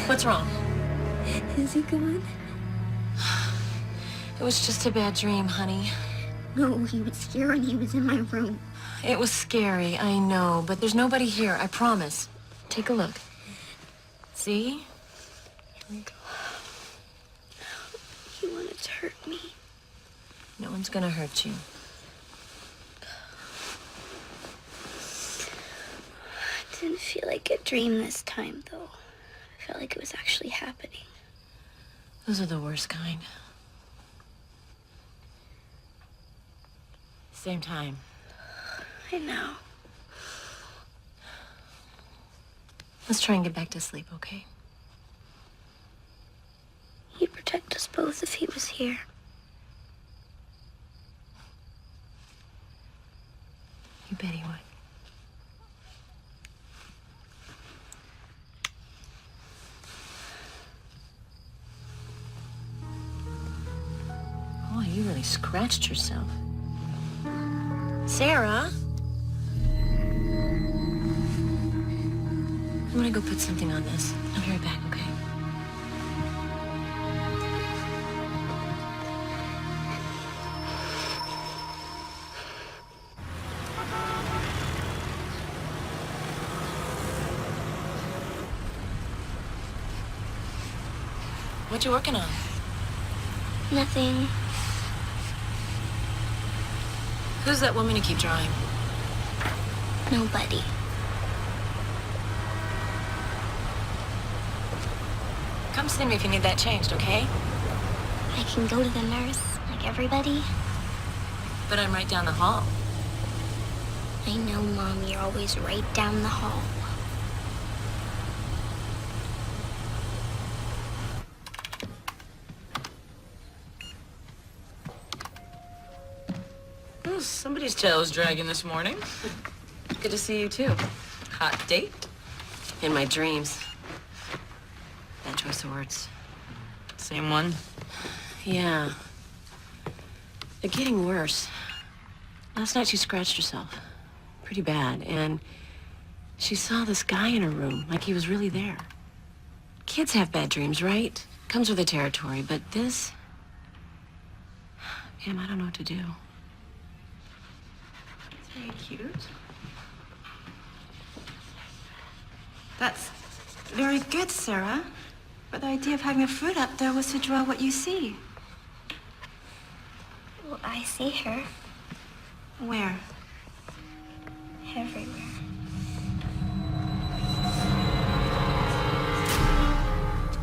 What's wrong? Is he gone? It was just a bad dream, honey. No, he was here and he was in my room. It was scary, I know, but there's nobody here, I promise. Take a look. See? Here we go. He wanted to hurt me. No one's gonna hurt you. It didn't feel like a dream this time, though. I felt like it was actually happening. Those are the worst kind. Same time. I know. Let's try and get back to sleep, okay? He'd protect us both if he was here. You bet he would. Oh, you really scratched yourself. Sarah? I'm gonna go put something on this. I'll be right back, okay? What you working on? Nothing. Who's that woman you keep drawing? Nobody. Come see me if you need that changed, okay? I can go to the nurse, like everybody. But I'm right down the hall. I know, Mom, you're always right down the hall. Oh, somebody's tail is dragging this morning. Good to see you, too. Hot date? In my dreams. Bad choice of words. Same one? Yeah. They're getting worse. Last night she scratched herself. Pretty bad. And she saw this guy in her room, like he was really there. Kids have bad dreams, right? Comes with the territory, but this... Pam, I don't know what to do. It's very cute. That's very good, Sarah. But the idea of having a fruit up there was to draw what you see. Well, I see her Where? everywhere.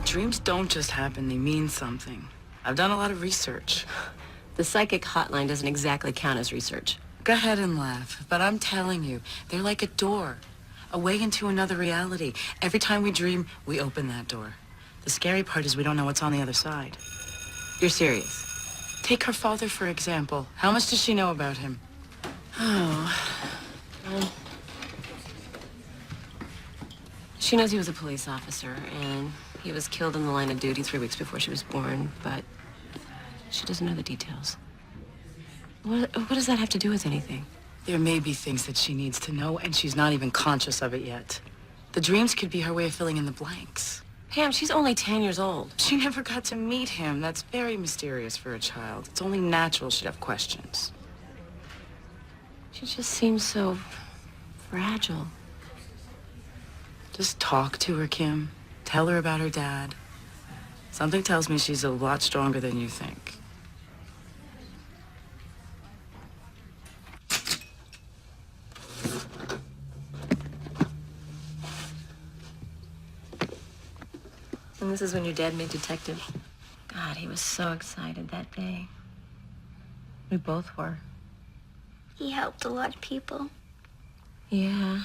Dreams don't just happen, they mean something. I've done a lot of research. The psychic hotline doesn't exactly count as research. Go ahead and laugh, but I'm telling you, they're like a door, a way into another reality. Every time we dream, we open that door. The scary part is we don't know what's on the other side. You're serious? Take her father, for example. How much does she know about him? Oh. Well, she knows he was a police officer, and he was killed in the line of duty 3 weeks before she was born, but she doesn't know the details. What does that have to do with anything? There may be things that she needs to know, and she's not even conscious of it yet. The dreams could be her way of filling in the blanks. Pam, she's only 10 years old. She never got to meet him. That's very mysterious for a child. It's only natural she'd have questions. She just seems so fragile. Just talk to her, Kim. Tell her about her dad. Something tells me she's a lot stronger than you think. And this is when your dad made detective. God, he was so excited that day. We both were. He helped a lot of people. Yeah,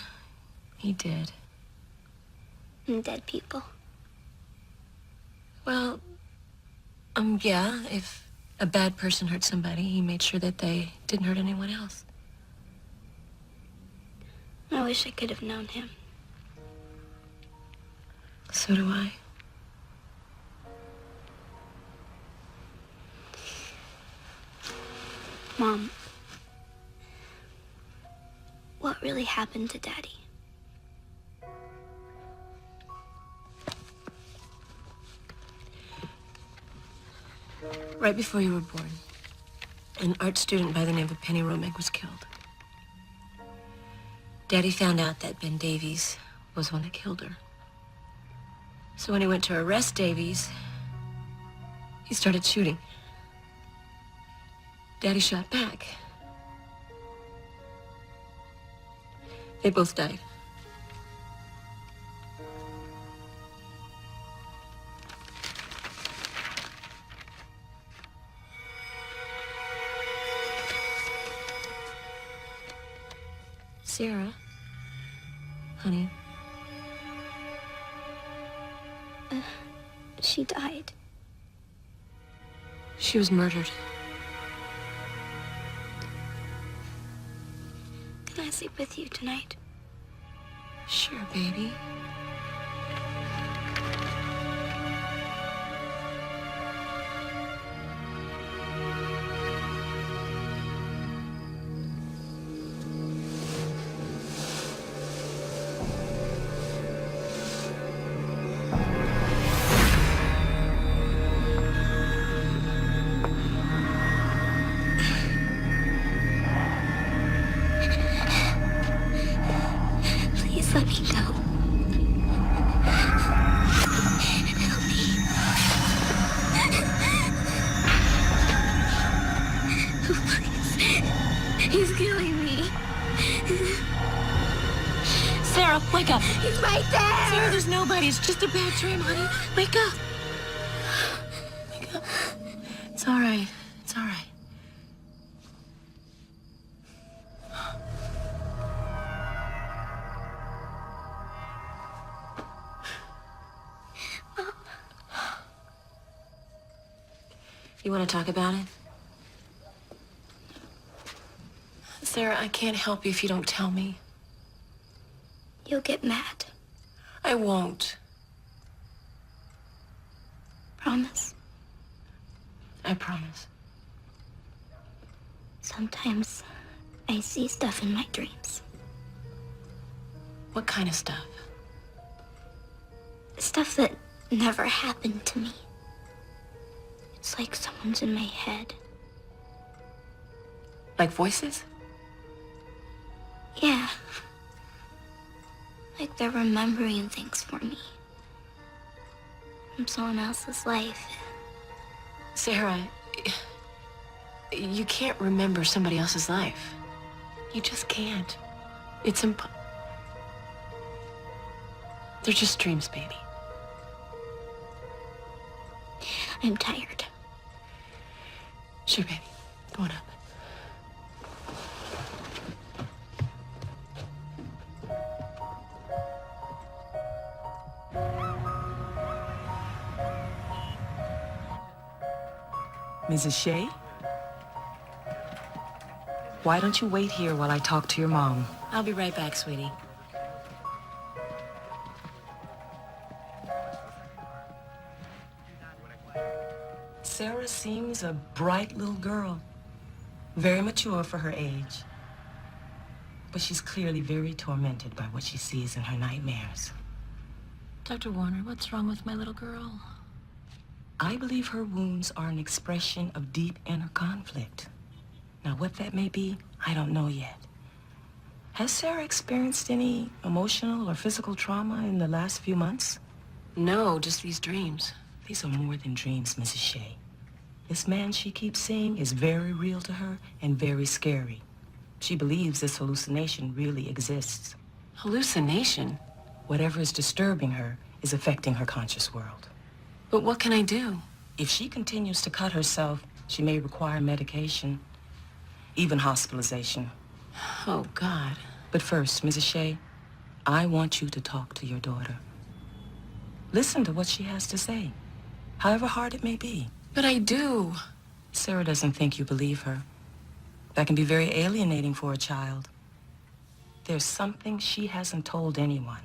he did. And dead people. Well, yeah, if a bad person hurt somebody, he made sure that they didn't hurt anyone else. I wish I could have known him. So do I. Mom, what really happened to Daddy? Right before you were born, an art student by the name of Penny Romig was killed. Daddy found out that Ben Davies was the one that killed her. So when he went to arrest Davies, he started shooting. Daddy shot back. They both died. Sarah, honey. She died. She was murdered. Can I sleep with you tonight? Sure, baby. Please let me go. Help me. Please. He's killing me. Sarah, wake up. He's right there. Sarah, there's nobody. It's just a bad dream, honey. Wake up. Wake up. It's all right. It's all right. You want to talk about it? Sarah, I can't help you if you don't tell me. You'll get mad. I won't. Promise? I promise. Sometimes I see stuff in my dreams. What kind of stuff? Stuff that never happened to me. It's like someone's in my head. Like voices? Yeah. Like they're remembering things for me. From someone else's life. Sarah, you can't remember somebody else's life. You just can't. It's They're just dreams, baby. I'm tired. Sure, baby. Go on up. Mrs. Shay? Why don't you wait here while I talk to your mom? I'll be right back, sweetie. Sarah seems a bright little girl. Very mature for her age. But she's clearly very tormented by what she sees in her nightmares. Dr. Warner, what's wrong with my little girl? I believe her wounds are an expression of deep inner conflict. Now, what that may be, I don't know yet. Has Sarah experienced any emotional or physical trauma in the last few months? No, just these dreams. These are more than dreams, Mrs. Shay. This man she keeps seeing is very real to her and very scary. She believes this hallucination really exists. Hallucination? Whatever is disturbing her is affecting her conscious world. But what can I do? If she continues to cut herself, she may require medication, even hospitalization. Oh, God. But first, Mrs. Shay, I want you to talk to your daughter. Listen to what she has to say, however hard it may be. But I do. Sarah doesn't think you believe her. That can be very alienating for a child. There's something she hasn't told anyone.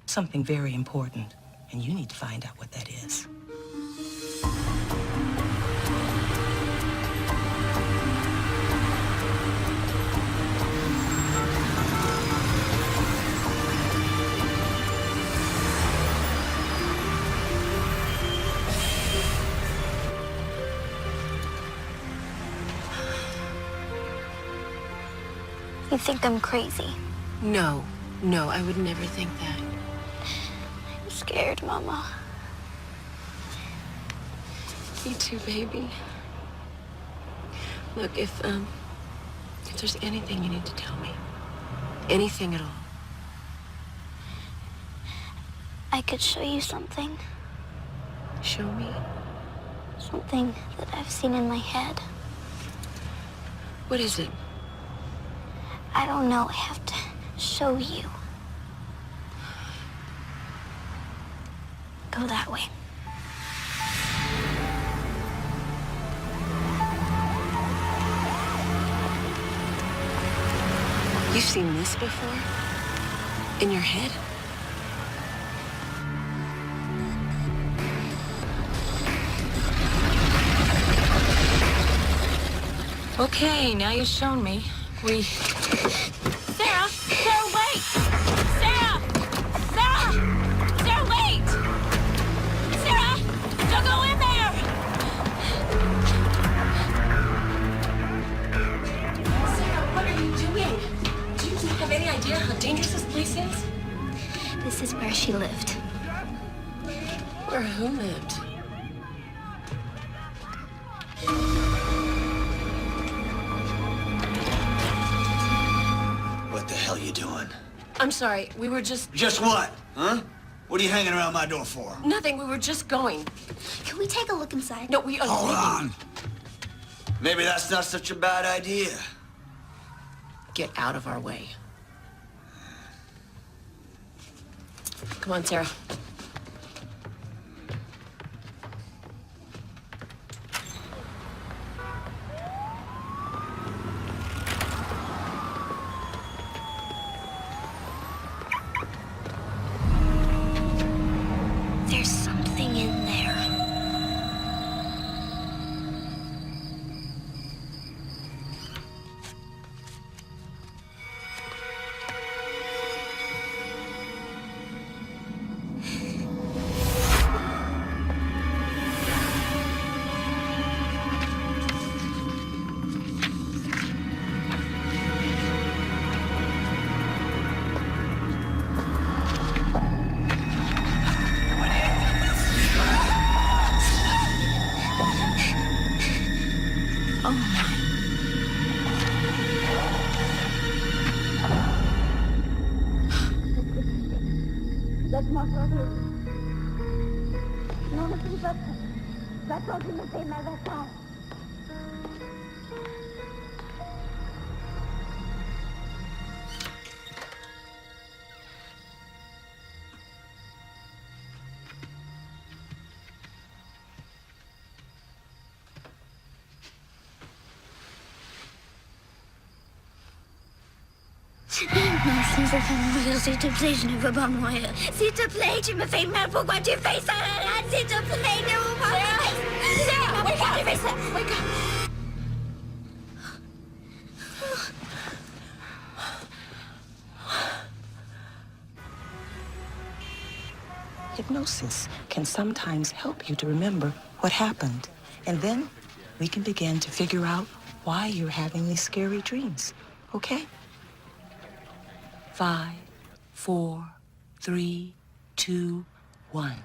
Something very important, and you need to find out what that is. You think I'm crazy. No, no, I would never think that. I'm scared, Mama. Me too, baby. Look, if there's anything you need to tell me, anything at all. I could show you something. Show me. Something that I've seen in my head. What is it? I don't know. I have to show you. Go that way. You've seen this before? In your head? Okay, now you've shown me. Sarah! Sarah, wait! Sarah! Sarah! Sarah, wait! Sarah! Don't go in there! Sarah, what are you doing? Do you have any idea how dangerous this place is? This is where she lived. Where who lived? What the hell you doing? I'm sorry, we were just... Just what? Huh? What are you hanging around my door for? Nothing, we were just going. Can we take a look inside? No, we are Hold leaving. on. Maybe that's not such a bad idea. Get out of our way. Come on, Sarah. There's something in there. Oh, my. Laisse-moi sortir. Non, ne fais pas ça. Va-t'en, tu me fais mal, va-t'en. Non, s'il te plaît, mourir, s'il te plaît, je ne veux pas mourir. S'il te plaît, tu me fais mal, pourquoi tu fais ça, là, s'il te plaît, ne veux pas mourir. Sarah, wake up, tu fais ça, wake up. Hypnosis can sometimes help you to remember what happened. And then we can begin to figure out why you're having these scary dreams. Okay? 5, 4, 3, 2, 1.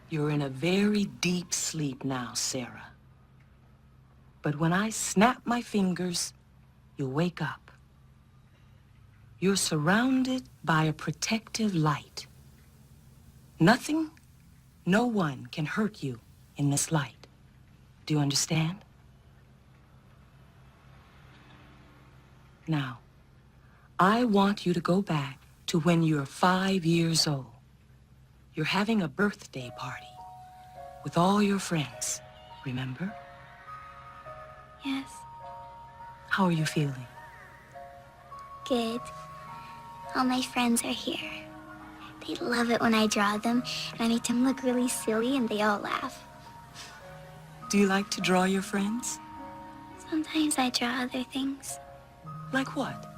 You're in a very deep sleep now, Sarah. But when I snap my fingers, you'll wake up. You're surrounded by a protective light. Nothing, no one can hurt you in this light. Do you understand? Now, I want you to go back to when you're 5 years old. You're having a birthday party with all your friends, remember? Yes, How are you feeling? good. All my friends are here. They love it when I draw them, and I make them look really silly, and they all laugh. Do you like to draw your friends? Sometimes I draw other things Like what?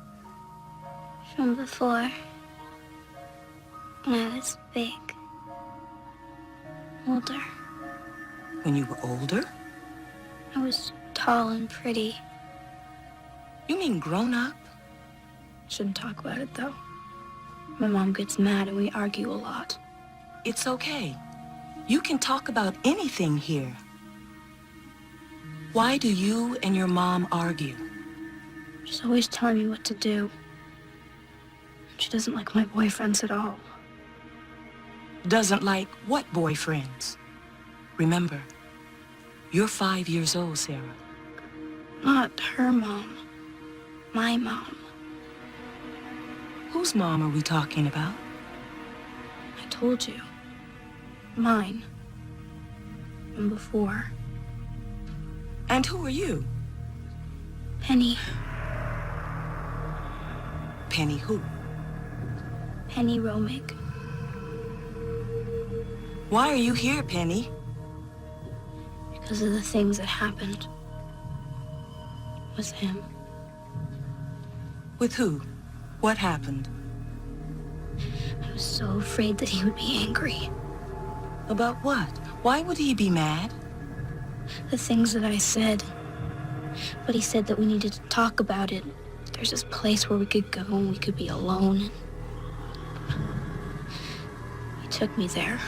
from before, when I was big, older. When you were older? I was tall and pretty. You mean grown up? Shouldn't talk about it, though. My mom gets mad and we argue a lot. It's okay. You can talk about anything here. Why do you and your mom argue? She's always telling me what to do. She doesn't like my boyfriends at all. Doesn't like what boyfriends? Remember, you're 5 years old, Sarah. Not her mom. My mom. Whose mom are we talking about? I told you. Mine. And before. And who are you? Penny. Penny who? Penny Romig. Why are you here, Penny? Because of the things that happened. With him. With who? What happened? I was so afraid that he would be angry. About what? Why would he be mad? The things that I said. But he said that we needed to talk about it. There's this place where we could go and we could be alone. He took me there.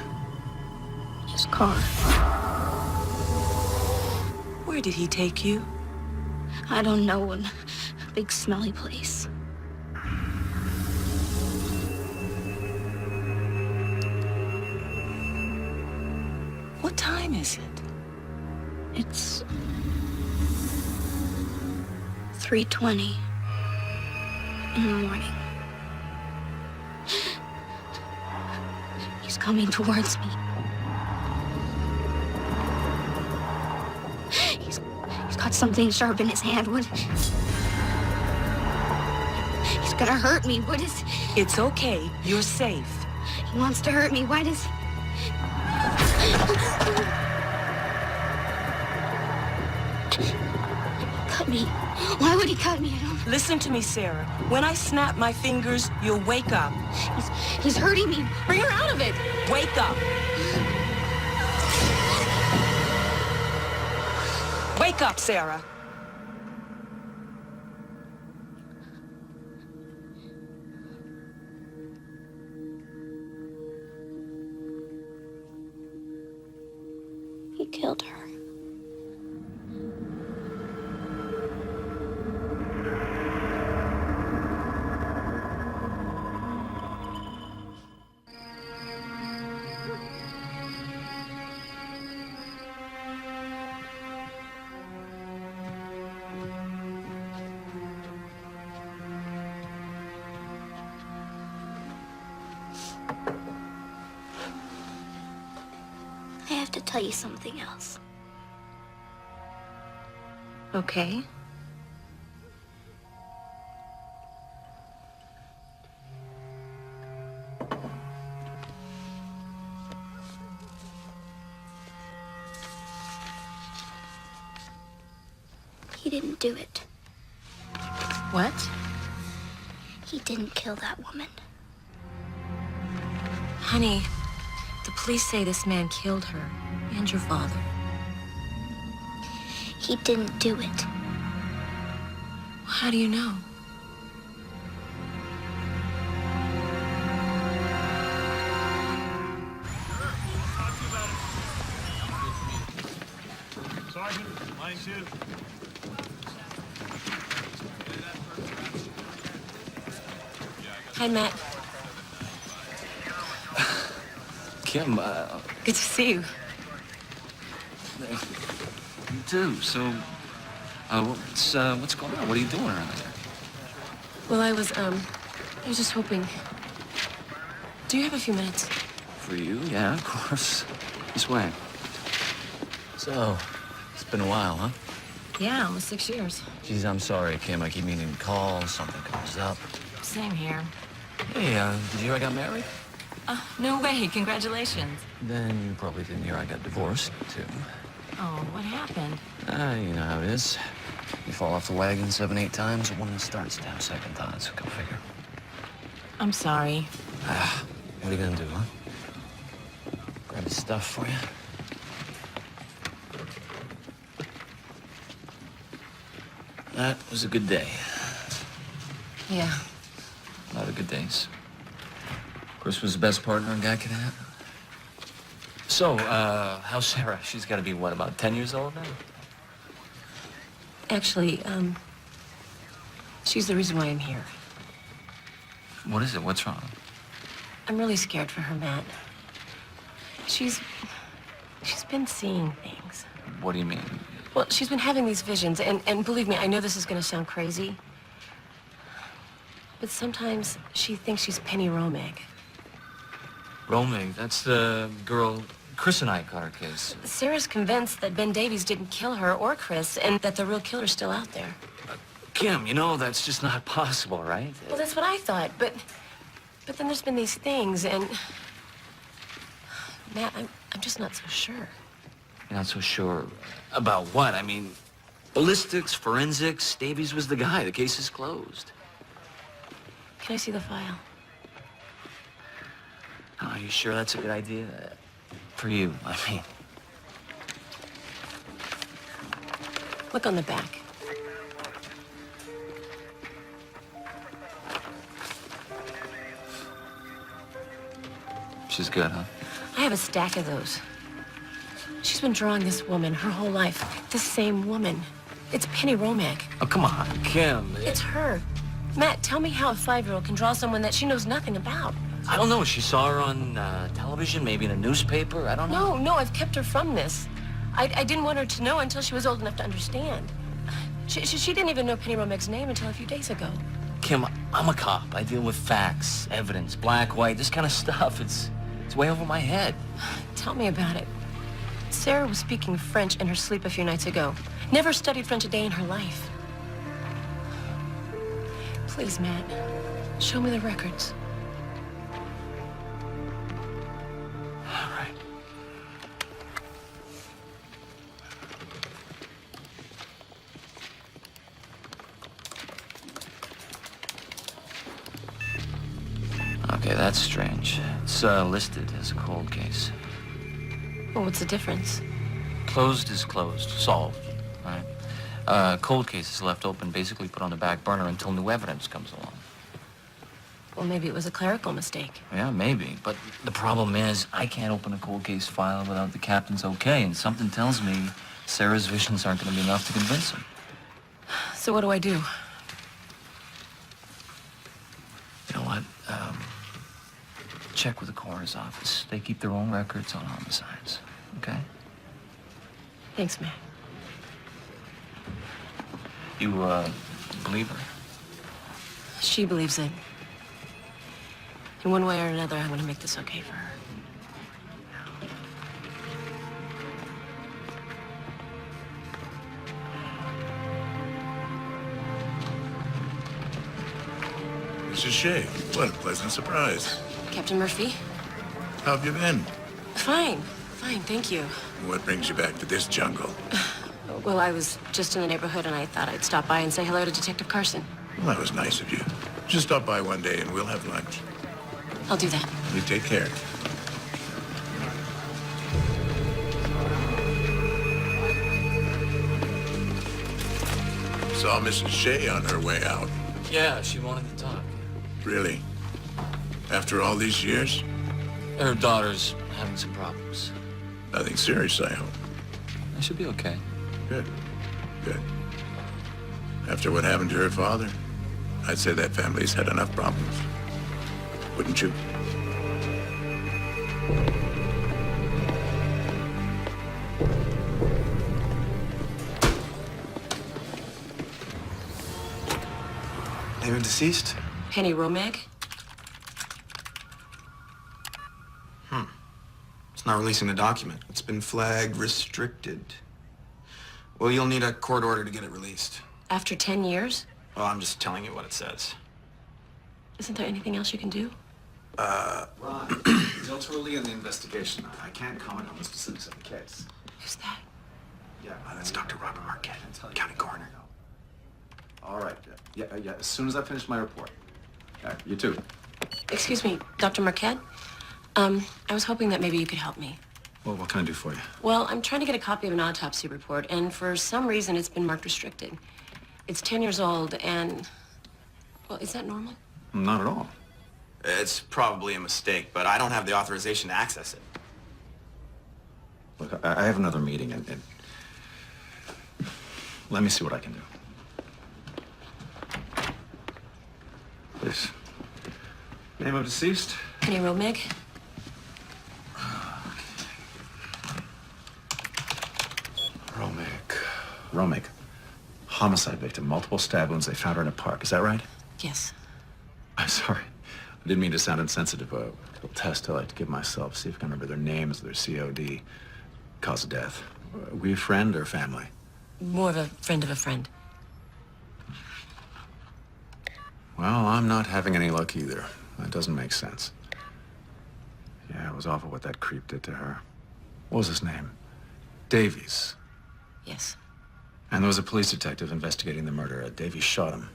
In his car. Where did he take you? I don't know, in a big smelly place. What time is it? It's 3:20 in the morning. He's coming towards me. He's got something sharp in his hand. What? He's gonna hurt me. What is? It's okay. You're safe. He wants to hurt me. Why does? Cut me. Why would he cut me? I don't... Listen to me, Sarah. When I snap my fingers, you'll wake up. He's hurting me. Bring her out of it. Wake up. Wake up, Sarah. He killed her. I have to tell you something else. Okay. He didn't do it. What? He didn't kill that woman. Honey, the police say this man killed her and your father. He didn't do it. How do you know? Sergeant, line 2. Hi, Matt. Kim, Good to see you. you too. So, what's going on? What are you doing around here? Well, I was just hoping. Do you have a few minutes? For you? Yeah, of course. This way. So, it's been a while, huh? Yeah, almost 6 years. Geez, I'm sorry, Kim. I keep meaning to call. Something comes up. Same here. Hey, did you hear I got married? No way. Congratulations. Then you probably didn't hear I got divorced, too. Oh, what happened? You know how it is. You fall off the wagon 7, 8 times, and one starts to have second thoughts. Go figure. I'm sorry. What are you gonna do, huh? Grab the stuff for you? That was a good day. Yeah. A lot of good days. Chris was the best partner a guy could have. So, how's Sarah? She's got to be, what, about 10 years old now? Actually, she's the reason why I'm here. What is it? What's wrong? I'm really scared for her, Matt. She's been seeing things. What do you mean? Well, she's been having these visions, and believe me, I know this is gonna sound crazy, but sometimes she thinks she's Penny Romig. Romig, that's the girl Chris and I caught her case. Sarah's convinced that Ben Davies didn't kill her or Chris, and that the real killer's still out there. Kim, you know that's just not possible, right? Well, that's what I thought, but then there's been these things, and Matt, I'm just not so sure. You're not so sure about what? I mean, ballistics, forensics, Davies was the guy. The case is closed. Can I see the file? Are you sure that's a good idea? For you, I mean. Look on the back. She's good, huh? I have a stack of those. She's been drawing this woman her whole life. The same woman. It's Penny Romig. Oh, come on, Kim. It's her. Matt, tell me how a 5-year-old can draw someone that she knows nothing about. I don't know. She saw her on television, maybe in a newspaper. I don't know. No, I've kept her from this. I didn't want her to know until she was old enough to understand. She didn't even know Penny Romig's name until a few days ago. Kim, I'm a cop. I deal with facts, evidence, black, white, this kind of stuff. It's way over my head. Tell me about it. Sarah was speaking French in her sleep a few nights ago. Never studied French a day in her life. Please, Matt, show me the records. All right. Okay, that's strange. It's listed as a cold case. Well, what's the difference? Closed is closed. Solved. All right. Cold case is left open, basically put on the back burner until new evidence comes along. Well, maybe it was a clerical mistake. Yeah, maybe. But the problem is, I can't open a cold case file without the captain's okay, and something tells me Sarah's visions aren't going to be enough to convince him. So what do I do? You know what? Check with the coroner's office. They keep their own records on homicides. Okay? Thanks, Matt. You, believe her? She believes it. In one way or another, I want to make this okay for her. Mrs. Shay, what a pleasant surprise. Captain Murphy? How have you been? Fine, thank you. What brings you back to this jungle? Well, I was just in the neighborhood and I thought I'd stop by and say hello to Detective Carson. Well, that was nice of you. Just stop by one day and we'll have lunch. I'll do that. You take care. Saw Mrs. Shay on her way out. Yeah, she wanted to talk. Really? After all these years? Her daughter's having some problems. Nothing serious, I hope. I should be okay. Good. Good. After what happened to her father, I'd say that family's had enough problems. Wouldn't you? Name of deceased? Penny Romig? It's not releasing the document. It's been flagged restricted. Well, you'll need a court order to get it released. After 10 years? Well, I'm just telling you what it says. Isn't there anything else you can do? Ron, still too early in the investigation. I can't comment on the specifics of the case. Who's that? Yeah, That's Dr. Robert Marquette, county coroner. All right. Yeah. As soon as I finish my report. You too. Excuse me, Dr. Marquette? I was hoping that maybe you could help me. Well, what can I do for you? Well, I'm trying to get a copy of an autopsy report, and for some reason it's been marked restricted. It's 10 years old, and, Well, is that normal? Not at all. It's probably a mistake, but I don't have the authorization to access it. Look, I have another meeting, and let me see what I can do. Please. Name of deceased? Penny Romig? Romig. Homicide victim, multiple stab wounds. They found her in a park. Is that right? Yes. I'm sorry. I didn't mean to sound insensitive. A little test I like to give myself, see if I can remember their names, their COD, cause of death. Were you a friend or family? More of a friend of a friend. Well, I'm not having any luck either. That doesn't make sense. Yeah, it was awful what that creep did to her. What was his name? Davies. Yes. And there was a police detective investigating the murder. Davies shot him.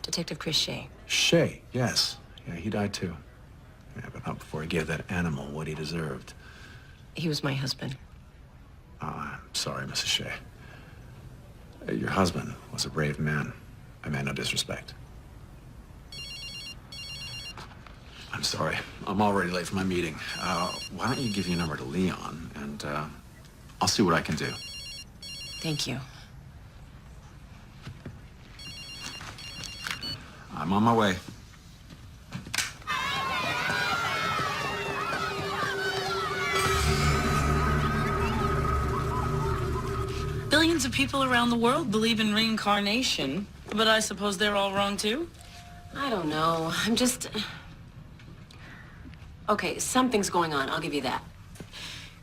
Detective Chris Shay. Shay, yes. Yeah, he died too. Yeah, but not before he gave that animal what he deserved. He was my husband. Oh, I'm sorry, Mrs. Shay. Your husband was a brave man. I meant no disrespect. I'm sorry. I'm already late for my meeting. Why don't you give your number to Leon, and I'll see what I can do. Thank you. I'm on my way. Billions of people around the world believe in reincarnation, but I suppose they're all wrong too? I don't know. I'm just... Okay, something's going on. I'll give you that.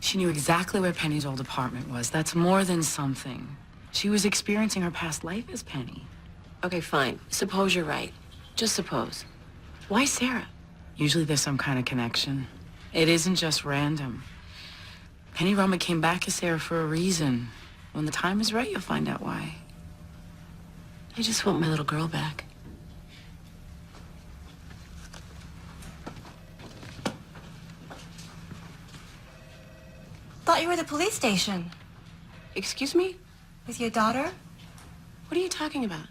She knew exactly where Penny's old apartment was. That's more than something. She was experiencing her past life as Penny. Okay, fine. Suppose you're right. Just suppose. Why Sarah? Usually there's some kind of connection. It isn't just random. Penny Romig came back as Sarah for a reason. When the time is right, you'll find out why. I just want my little girl back. Thought you were the police station. Excuse me? With your daughter? What are you talking about?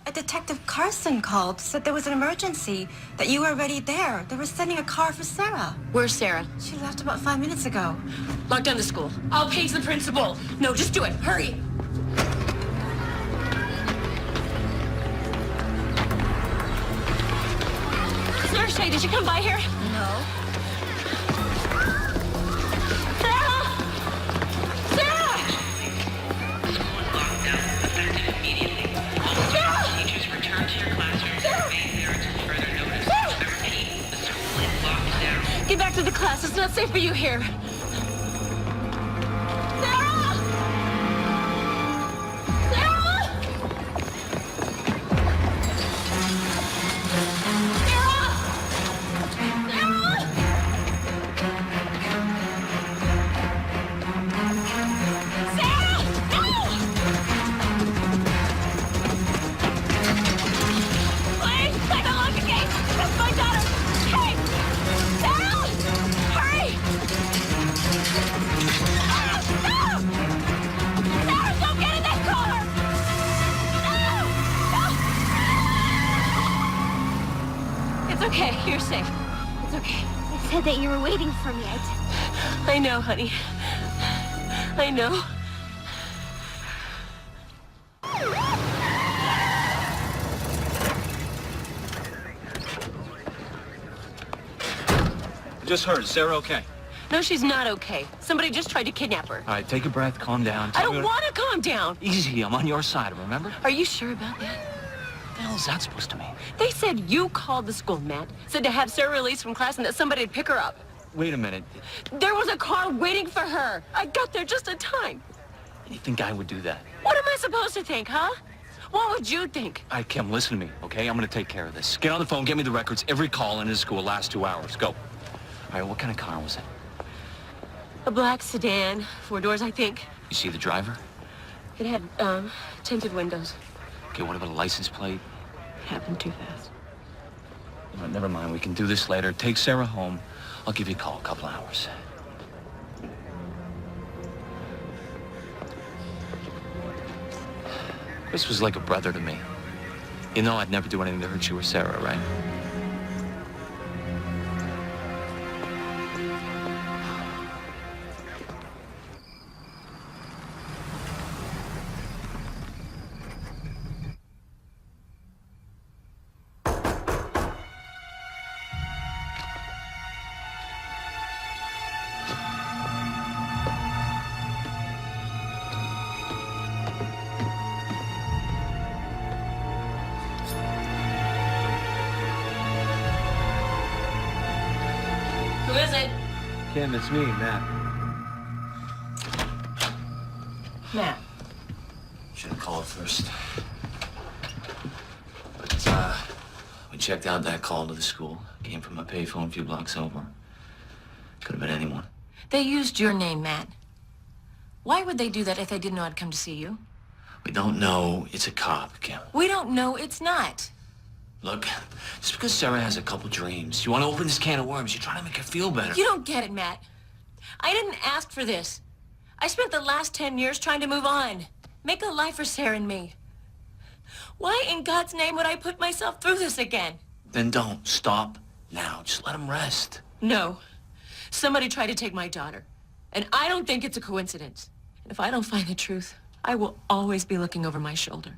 A Detective Carson called, said there was an emergency, that you were already there. They were sending a car for Sarah. Where's Sarah? She left about 5 minutes ago. Lock down the school. I'll page the principal. No, just do it. Hurry. Sarah Shay, did you come by here? No. Sarah! Sarah! Teachers return to your classrooms and remain there until further notice. I repeat, the school is locked down. Get back to the class. It's not safe for you here. Sarah! Sarah! Okay, you're safe. It's okay. I said that you were waiting for me. I know, honey. I know. I just heard. Is Sarah okay? No, she's not okay. Somebody just tried to kidnap her. All right, take a breath, calm down. I don't want to calm down. Easy, I'm on your side, remember? Are you sure about that? What the hell is that supposed to mean? They said you called the school, Matt. Said to have Sarah released from class and that somebody'd pick her up. Wait a minute. There was a car waiting for her. I got there just in time. You think I would do that? What am I supposed to think, huh? What would you think? All right, Kim, listen to me, okay? I'm gonna take care of this. Get on the phone, get me the records, every call in his school last 2 hours. Go. All right, what kind of car was it? A black sedan, 4 doors, I think. You see the driver? It had, tinted windows. Okay, what about a license plate? Happened too fast. All right, never mind, we can do this later. Take Sarah home. I'll give you a call in a couple hours. Chris was like a brother to me. You know I'd never do anything to hurt you or Sarah, right? Who is it? Kim, it's me, Matt. Matt. Should have called first. But, we checked out that call to the school. Came from a payphone a few blocks over. Could have been anyone. They used your name, Matt. Why would they do that if they didn't know I'd come to see you? We don't know it's a cop, Kim. We don't know it's not. Look, just because Sarah has a couple dreams, you want to open this can of worms, you're trying to make her feel better. You don't get it, Matt. I didn't ask for this. I spent the last 10 years trying to move on. Make a life for Sarah and me. Why in God's name would I put myself through this again? Then don't. Stop now. Just let him rest. No. Somebody tried to take my daughter. And I don't think it's a coincidence. And if I don't find the truth, I will always be looking over my shoulder.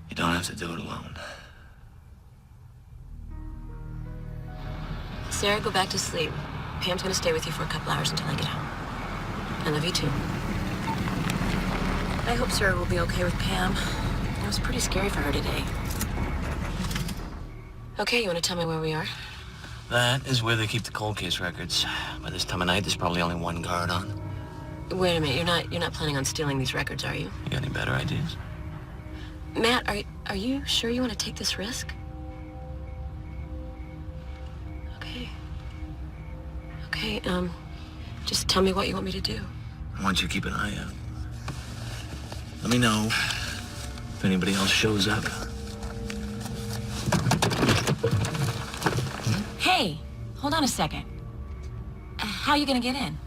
You don't have to do it alone. Sarah, go back to sleep. Pam's gonna stay with you for a couple hours until I get home. I love you too. I hope Sarah will be okay with Pam. It was pretty scary for her today. Okay, you wanna tell me where we are? That is where they keep the cold case records. By this time of night, there's probably only one guard on. Wait a minute, you're not planning on stealing these records, are you? You got any better ideas? Matt, are you sure you want to take this risk? Okay, just tell me what you want me to do. I want you to keep an eye out. Let me know if anybody else shows up. Hey, hold on a second. How are you gonna get in?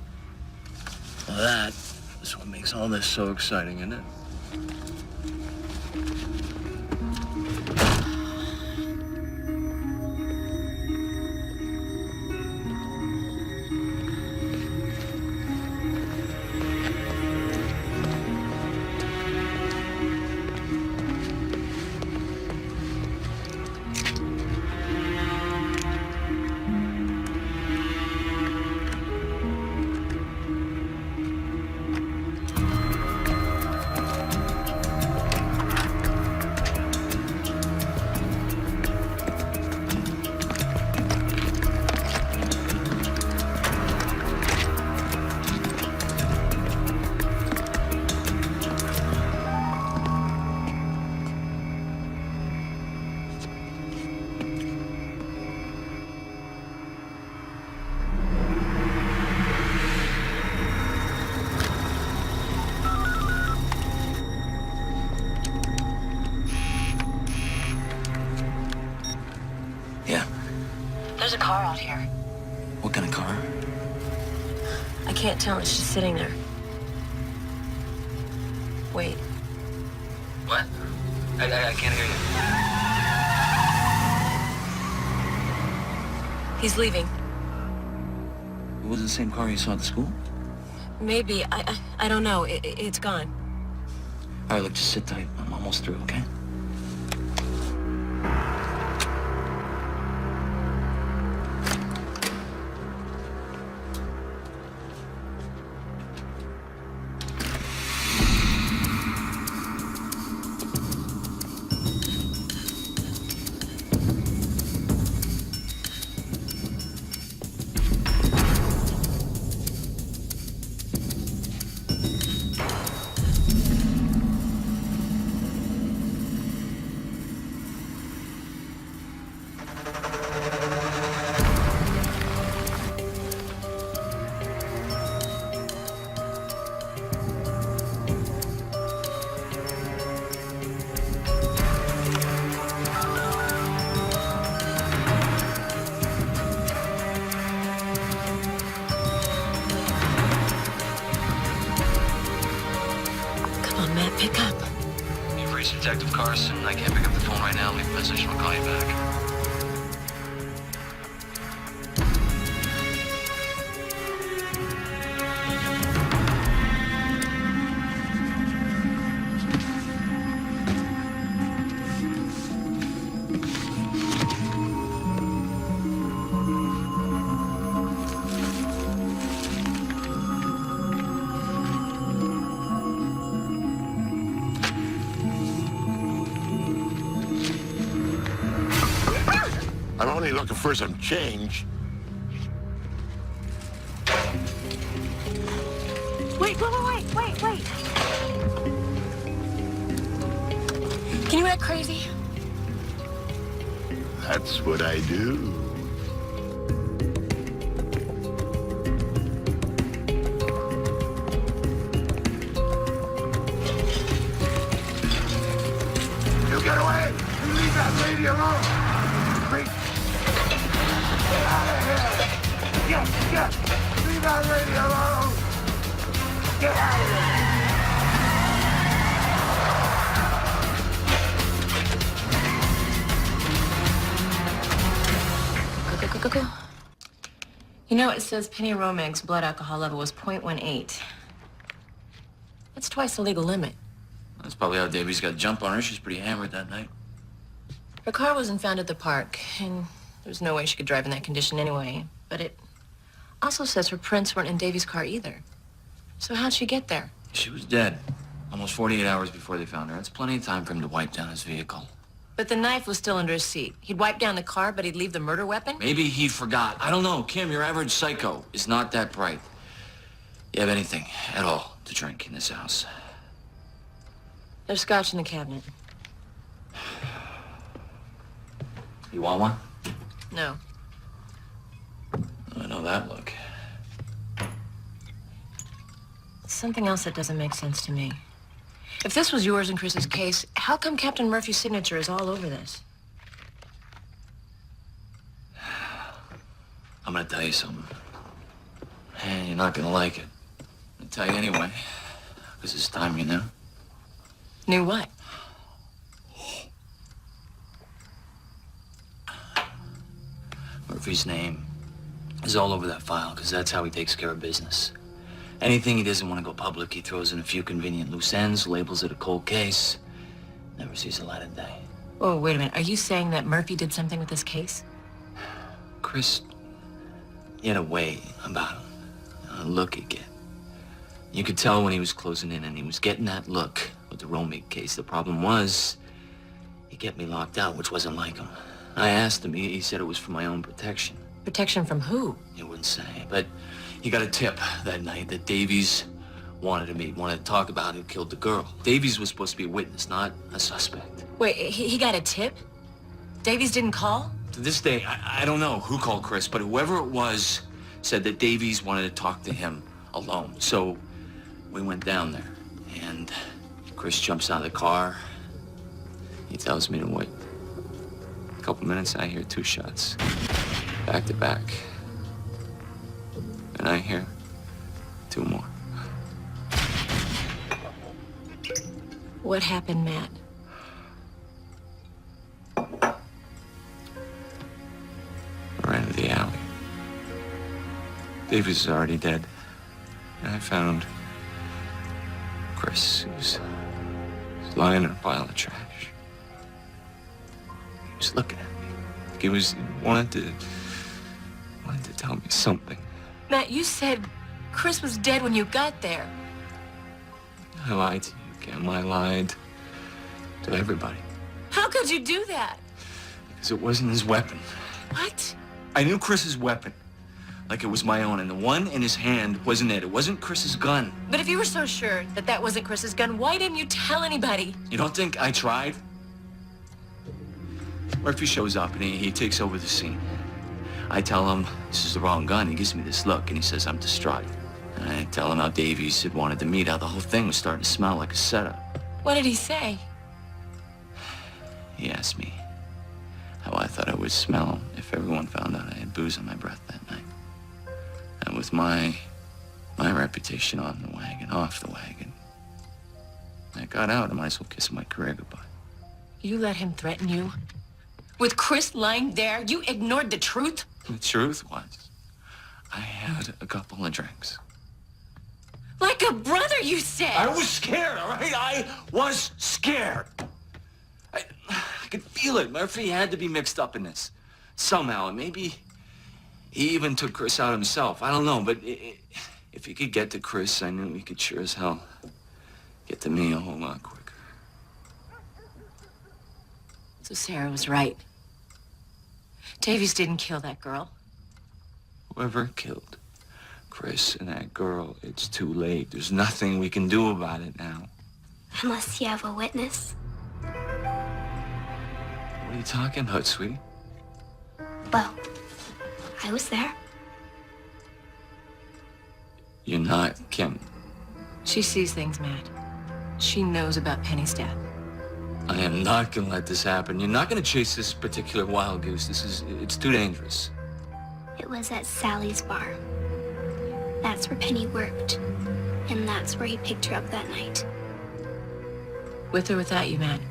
Well, that is what makes all this so exciting, isn't it? There's a car out here. What kind of car? I can't tell. It's just sitting there. Wait. What? I can't hear you. He's leaving. It was the same car you saw at the school? Maybe. I don't know. It's gone. All right, look, just sit tight. I'm almost through, okay? Matt, pick up. You've reached Detective Carson. I can't pick up the phone right now. Leave a message and I'll call you back. I'm only looking for some change. Wait. Can you act crazy? That's what I do. You get away! You leave that lady alone! Freak! Get out of here! Get! Leave that lady alone! Get out of here! Go. You know, it says Penny Romig's blood alcohol level was 0.18. That's twice the legal limit. That's probably how Davies got a jump on her. She's pretty hammered that night. Her car wasn't found at the park, and there's no way she could drive in that condition anyway. But it also says her prints weren't in Davies' car either. So how'd she get there? She was dead. Almost 48 hours before they found her. That's plenty of time for him to wipe down his vehicle. But the knife was still under his seat. He'd wipe down the car, but he'd leave the murder weapon? Maybe he forgot. I don't know. Kim, your average psycho is not that bright. You have anything at all to drink in this house? There's scotch in the cabinet. You want one? No. I know that look. Something else that doesn't make sense to me. If this was yours and Chris's case, how come Captain Murphy's signature is all over this? I'm gonna tell you something. And you're not gonna like it. I'll tell you anyway. Because it's time you knew. Knew what? Murphy's name is all over that file, because that's how he takes care of business. Anything he doesn't want to go public, he throws in a few convenient loose ends, labels it a cold case, never sees the light of day. Oh, wait a minute. Are you saying that Murphy did something with this case? Chris, he had a way about him, a look he'd get. You could tell when he was closing in, and he was getting that look with the Romig case. The problem was, he kept me locked out, which wasn't like him. I asked him, he said it was for my own protection. Protection from who? He wouldn't say, but he got a tip that night that Davies wanted to meet, wanted to talk about who killed the girl. Davies was supposed to be a witness, not a suspect. Wait, he got a tip? Davies didn't call? To this day, I don't know who called Chris, but whoever it was said that Davies wanted to talk to him alone. So we went down there, and Chris jumps out of the car. He tells me to wait. A couple minutes, I hear 2 shots, back to back. And I hear 2 more. What happened, Matt? I ran to the alley. Davies was already dead. And I found Chris. He was lying in a pile of trash. He was looking at me. He wanted to tell me something. Matt, you said Chris was dead when you got there. I lied to you, Kim. I lied to everybody. How could you do that? Because it wasn't his weapon. What? I knew Chris's weapon like it was my own, and the one in his hand wasn't it. It wasn't Chris's gun. But if you were so sure that that wasn't Chris's gun, why didn't you tell anybody? You don't think I tried? Murphy shows up, and he takes over the scene. I tell him this is the wrong gun. He gives me this look, and he says I'm distraught. And I tell him how Davies had wanted to meet, how the whole thing was starting to smell like a setup. What did he say? He asked me how I thought I would smell if everyone found out I had booze on my breath that night. And with my reputation on the wagon, off the wagon, I got out. I might as well kiss my career goodbye. You let him threaten you? With Chris lying there, you ignored the truth? The truth was, I had a couple of drinks. Like a brother, you said. I was scared, all right? I was scared. I could feel it. Murphy had to be mixed up in this somehow. And maybe he even took Chris out himself. I don't know, but if he could get to Chris, I knew he could sure as hell get to me a whole lot quicker. So Sarah was right. Davies didn't kill that girl. Whoever killed Chris and that girl, it's too late. There's nothing we can do about it now. Unless you have a witness. What are you talking about, sweetie? Well, I was there. You're not Kim. She sees things, Matt. She knows about Penny's death. I am not gonna let this happen. You're not gonna chase this particular wild goose. It's too dangerous. It was at Sally's bar. That's where Penny worked. And that's where he picked her up that night. With or without you, Matt?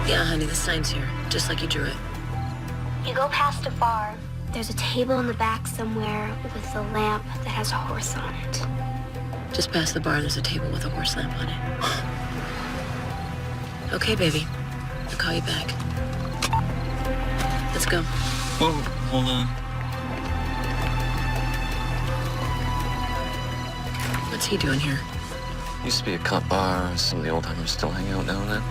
Yeah, honey, the sign's here, just like you drew it. You go past a bar. There's a table in the back somewhere with a lamp that has a horse on it. Just past the bar, there's a table with a horse lamp on it. Okay, baby. I'll call you back. Let's go. Whoa, hold on. What's he doing here? Used to be a cut bar. Some of the old timers still hang out now and then.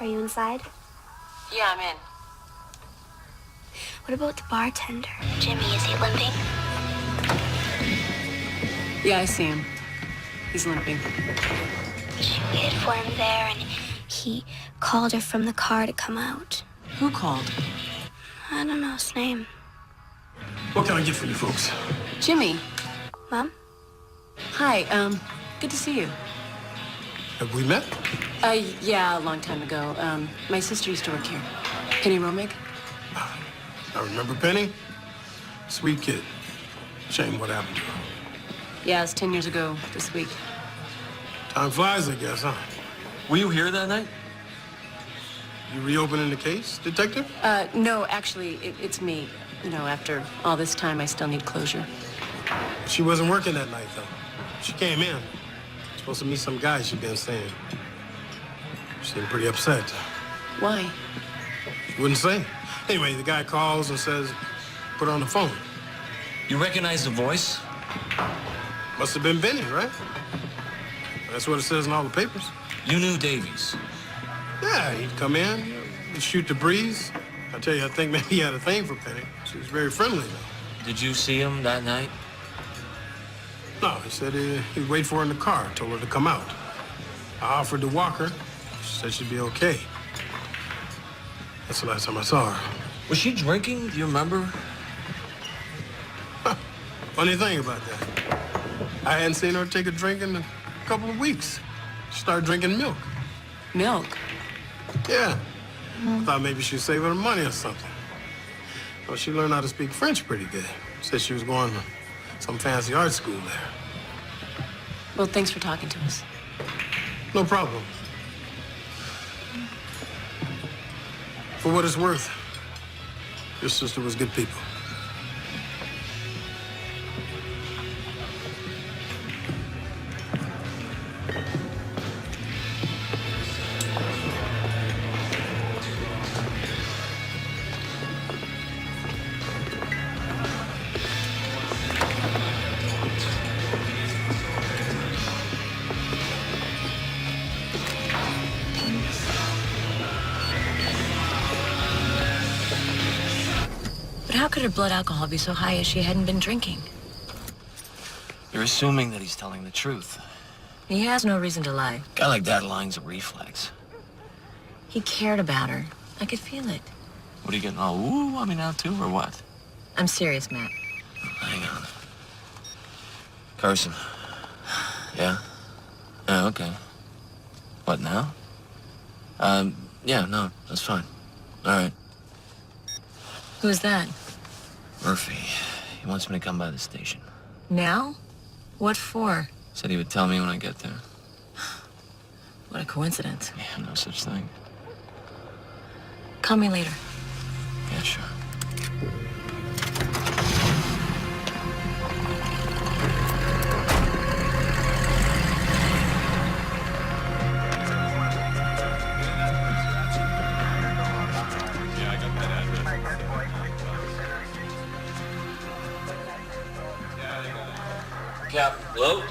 Are you inside? Yeah, I'm in. What about the bartender? Jimmy, is he limping? Yeah, I see him. He's limping. She waited for him there, and he called her from the car to come out. Who called? I don't know his name. What can I get for you folks? Jimmy. Mom? Hi, good to see you. Have we met? Yeah, a long time ago. My sister used to work here. Penny Romig? I remember Penny. Sweet kid. Shame what happened to her. Yeah, it's 10 years ago this week. Time flies, I guess, huh? Were you here that night? You reopening the case, detective? No, actually, it's me. You know, after all this time, I still need closure. She wasn't working that night, though. She came in. Supposed to meet some guy she'd been seeing. She seemed pretty upset. Why? She wouldn't say. Anyway, the guy calls and says, put her on the phone. You recognize the voice? Must have been Benny, right? That's what it says in all the papers. You knew Davies? Yeah, he'd come in, he'd shoot the breeze. I tell you, I think maybe he had a thing for Penny. She was very friendly, though. Did you see him that night? No, he said he'd wait for her in the car, told her to come out. I offered to walk her. She said she'd be okay. That's the last time I saw her. Was she drinking? Do you remember? Funny thing about that. I hadn't seen her take a drink in a couple of weeks. She started drinking milk. Milk? Yeah. I thought maybe she was saving her money or something. Well, she learned how to speak French pretty good. Said she was going to some fancy art school there. Well, thanks for talking to us. No problem. For what it's worth, your sister was good people. could her blood alcohol be so high if she hadn't been drinking? You're assuming that he's telling the truth. He has no reason to lie. A guy like that lying's a reflex. He cared about her. I could feel it. What are you getting all ooh on me now, too, or what? I'm serious, Matt. Hang on. Carson. Yeah? Yeah, okay. What, now? Yeah, no, that's fine. All right. Who's that? Murphy. He wants me to come by the station. Now? What for? Said he would tell me when I get there. What a coincidence. Yeah, no such thing. Call me later. Yeah, sure. Captain, hello?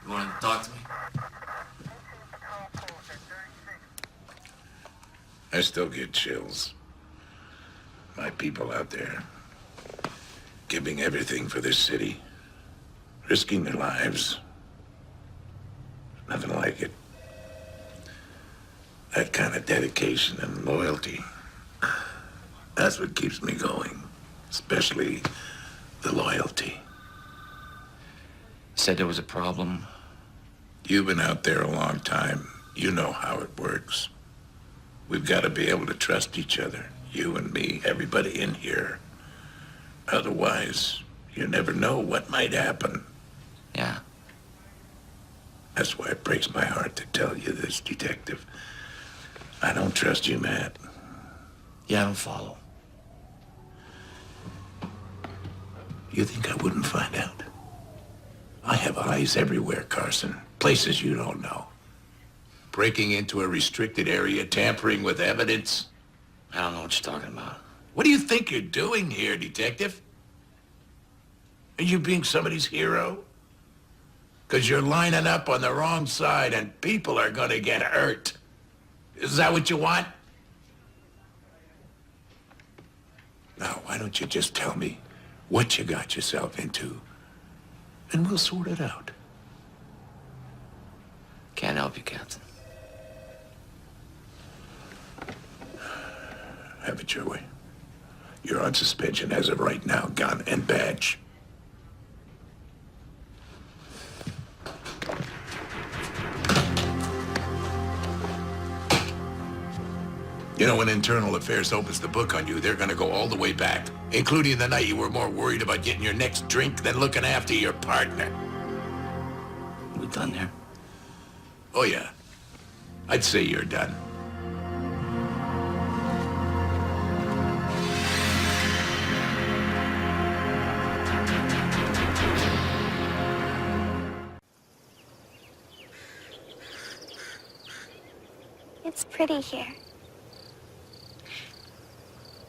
You wanted to talk to me? I still get chills. My people out there, giving everything for this city, risking their lives. Nothing like it. That kind of dedication and loyalty, that's what keeps me going. Especially the loyalty. Said there was a problem. You've been out there a long time. You know how it works. We've got to be able to trust each other. You and me, everybody in here. Otherwise, you never know what might happen. Yeah. That's why it breaks my heart to tell you this, Detective. I don't trust you, Matt. Yeah, I don't follow. You think I wouldn't find out? I have eyes everywhere, Carson. Places you don't know. Breaking into a restricted area, tampering with evidence. I don't know what you're talking about. What do you think you're doing here, Detective? Are you being somebody's hero? Because you're lining up on the wrong side and people are gonna get hurt. Is that what you want? Now, why don't you just tell me what you got yourself into, and we'll sort it out. Can't help you, Captain. Have it your way. You're on suspension as of right now, gun and badge. You know, when Internal Affairs opens the book on you, they're gonna go all the way back, including the night you were more worried about getting your next drink than looking after your partner. We done there? Oh, yeah. I'd say you're done. It's pretty here.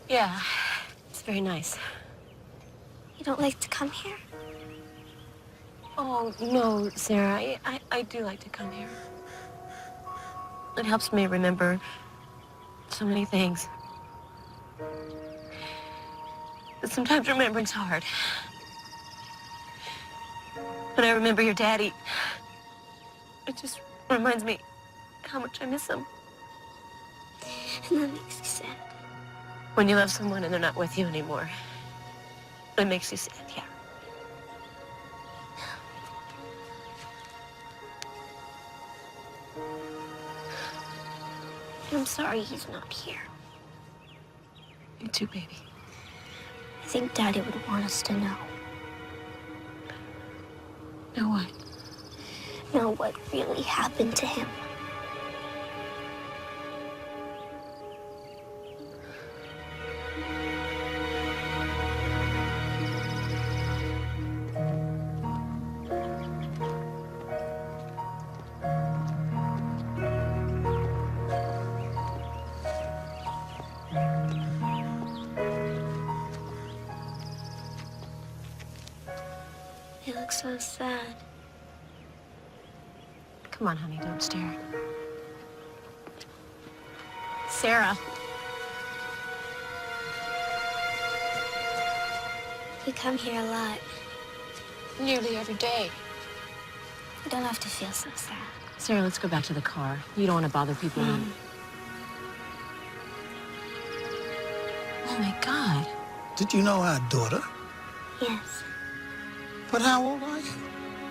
Yeah, it's very nice. You don't like to come here? Oh, no, Sarah, I do like to come here. It helps me remember so many things. But sometimes remembering's hard. When I remember your daddy, it just reminds me how much I miss him. And that makes you sad. When you love someone and they're not with you anymore, it makes you sad, yeah. I'm sorry he's not here. Me too, baby. I think Daddy would want us to know. Know what? Know what really happened to him. He looks so sad. Come on, honey, don't stare. Sarah. We come here a lot. Nearly every day. You don't have to feel so sad. Sarah, let's go back to the car. You don't want to bother people. Oh, my God. Did you know our daughter? Yes. But how old are you?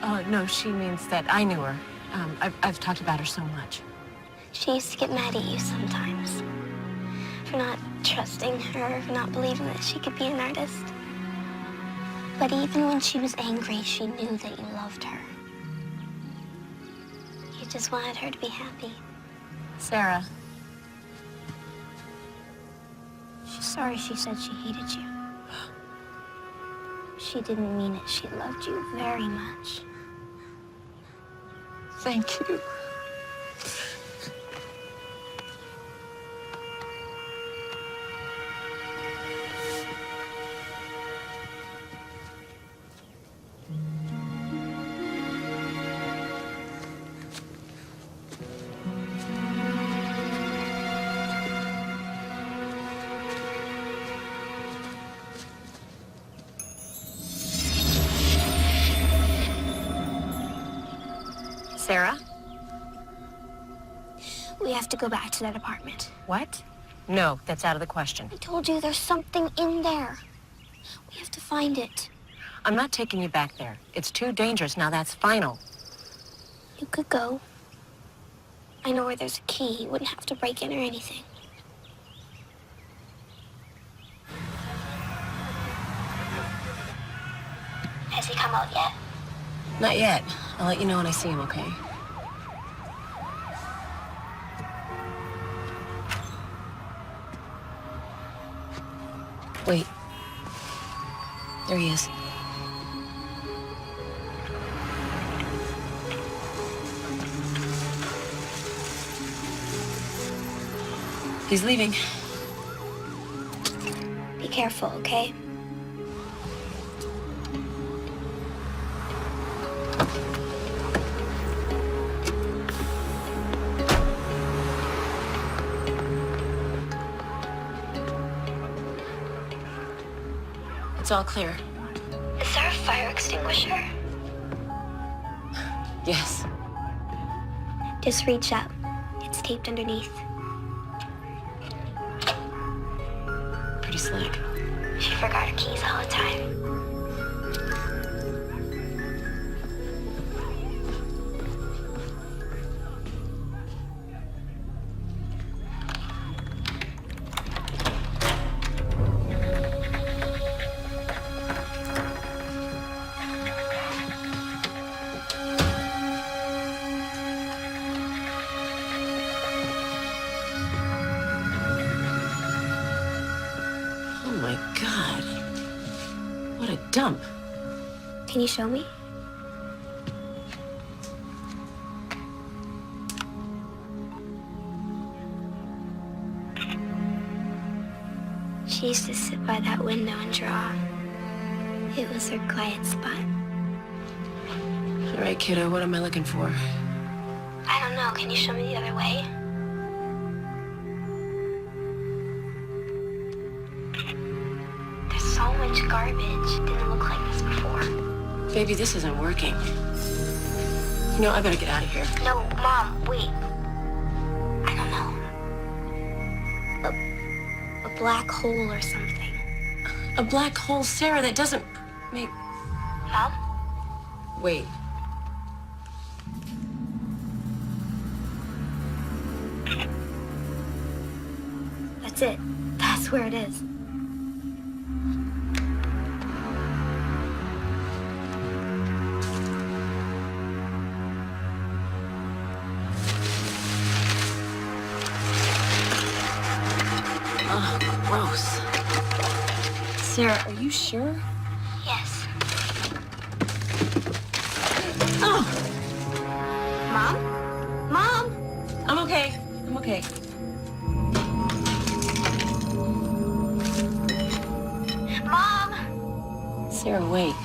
Oh, no, she means that I knew her. I've talked about her so much. She used to get mad at you sometimes for not trusting her, for not believing that she could be an artist. But even when she was angry, she knew that you loved her. You just wanted her to be happy. Sarah. She's sorry she said she hated you. She didn't mean it. She loved you very much. Thank you. Sarah? We have to go back to that apartment. What? No, that's out of the question. I told you there's something in there. We have to find it. I'm not taking you back there. It's too dangerous. Now that's final. You could go. I know where there's a key. You wouldn't have to break in or anything. Has he come out yet? Not yet. I'll let you know when I see him, okay? Wait. There he is. He's leaving. Be careful, okay? It's all clear. Is there a fire extinguisher? Yes. Just reach up. It's taped underneath. Pretty slick. She forgot her keys all the time. Dump. Can you show me? She used to sit by that window and draw. It was her quiet spot. All right, kiddo, what am I looking for? I don't know. Can you show me the other way? So much garbage. Didn't look like this before. Baby, this isn't working. You know, I better get out of here. No, Mom, wait. I don't know. A black hole or something. A black hole, Sarah, that doesn't make... Mom? Wait. That's it. That's where it is. Oh, gross. Sarah, are you sure? Yes. Oh! Mom? Mom? I'm okay. I'm okay. Mom! Sarah, wait.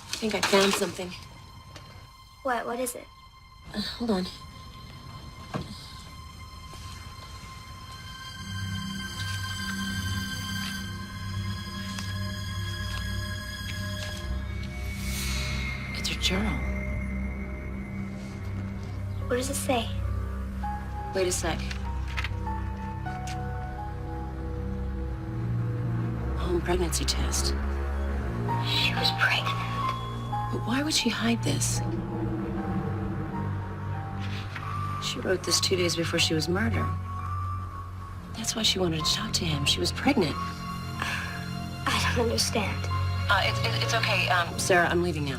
I think I found something. What is it? Hold on. journal. What does it say? Wait a sec. Home pregnancy test. She was pregnant. But why would she hide this? She wrote this 2 days before she was murdered. That's why she wanted to talk to him. She was pregnant. I don't understand. It's okay. Sarah, I'm leaving now.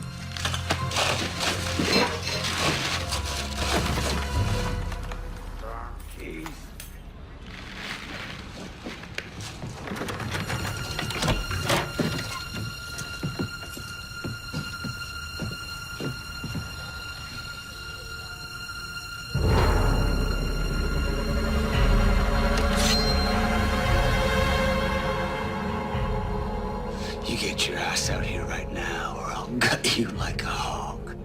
You get your ass out here right now, or I'll gut you like a hog.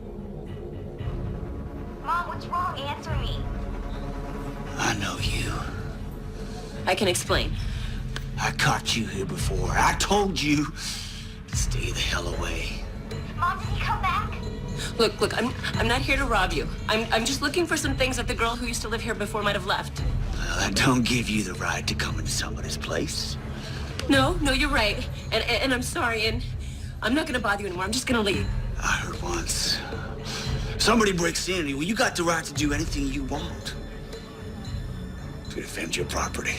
Mom, what's wrong? Answer me. I know you. I can explain. I caught you here before. I told you to stay the hell away. Mom, did he come back? Look, I'm not here to rob you. I'm just looking for some things that the girl who used to live here before might have left. Well, that don't give you the right to come into somebody's place. No, you're right. And I'm sorry, and I'm not gonna bother you anymore. I'm just gonna leave. I heard once. Somebody breaks in, well, you got the right to do anything you want to defend your property.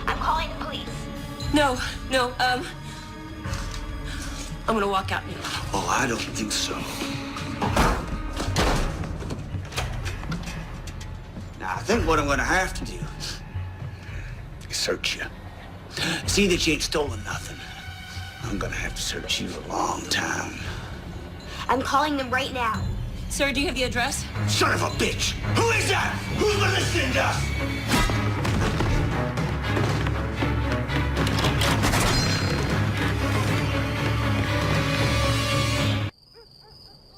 I'm calling the police. No, I'm gonna walk out now. Oh, I don't think so. Now, I think what I'm gonna have to do is search you. See that you ain't stolen nothing. I'm gonna have to search you a long time. I'm calling them right now. Sir, do you have the address? Son of a bitch! Who is that? Who's been listening to us?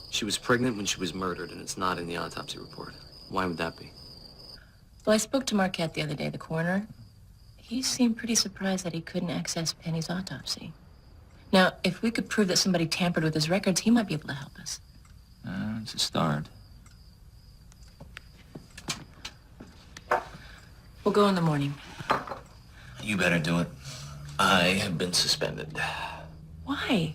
She was pregnant when she was murdered, and it's not in the autopsy report. Why would that be? Well, I spoke to Marquette the other day, the coroner. He seemed pretty surprised that he couldn't access Penny's autopsy. Now, if we could prove that somebody tampered with his records, he might be able to help us. It's a start. We'll go in the morning. You better do it. I have been suspended. Why?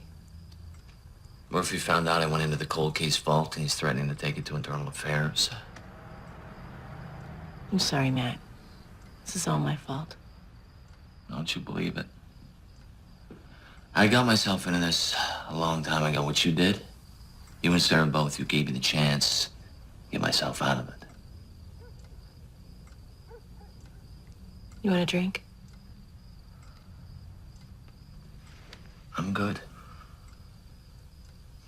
Murphy found out I went into the cold case vault, and he's threatening to take it to internal affairs. I'm sorry, Matt. This is all my fault. Don't you believe it? I got myself into this a long time ago. What you did, you and Sarah both, you gave me the chance to get myself out of it. You want a drink? I'm good.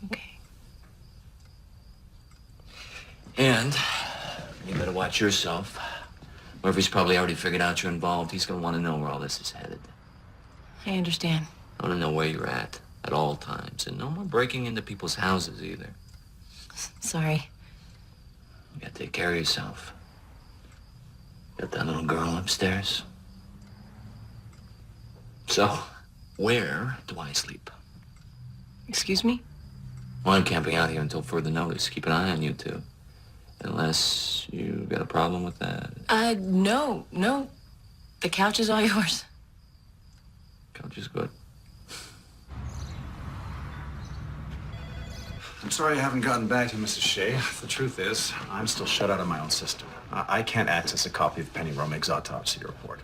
Okay. And you better watch yourself. Murphy's probably already figured out you're involved. He's gonna want to know where all this is headed. I understand. I want to know where you're at all times. And no more breaking into people's houses either. Sorry. You gotta take care of yourself. Got that little girl upstairs? So, where do I sleep? Excuse me? Well, I'm camping out here until further notice. Keep an eye on you two. Unless you got a problem with that. No. The couch is all yours. Couch is good. I'm sorry I haven't gotten back to Mrs. Shay. The truth is, I'm still shut out of my own system. I can't access a copy of Penny Romig's autopsy report.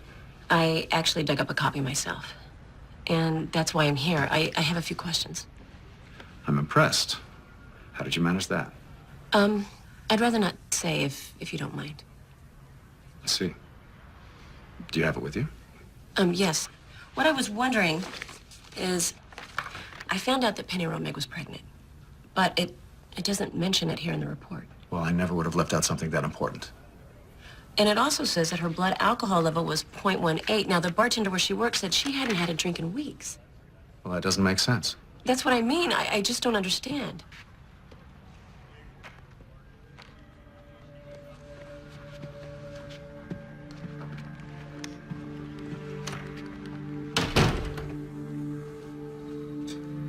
I actually dug up a copy myself. And that's why I'm here. I have a few questions. I'm impressed. How did you manage that? I'd rather not say if you don't mind. I see. Do you have it with you? Yes. What I was wondering is, I found out that Penny Romig was pregnant, but it doesn't mention it here in the report. Well, I never would have left out something that important. And it also says that her blood alcohol level was 0.18. Now, the bartender where she works said she hadn't had a drink in weeks. Well, that doesn't make sense. That's what I mean. I just don't understand.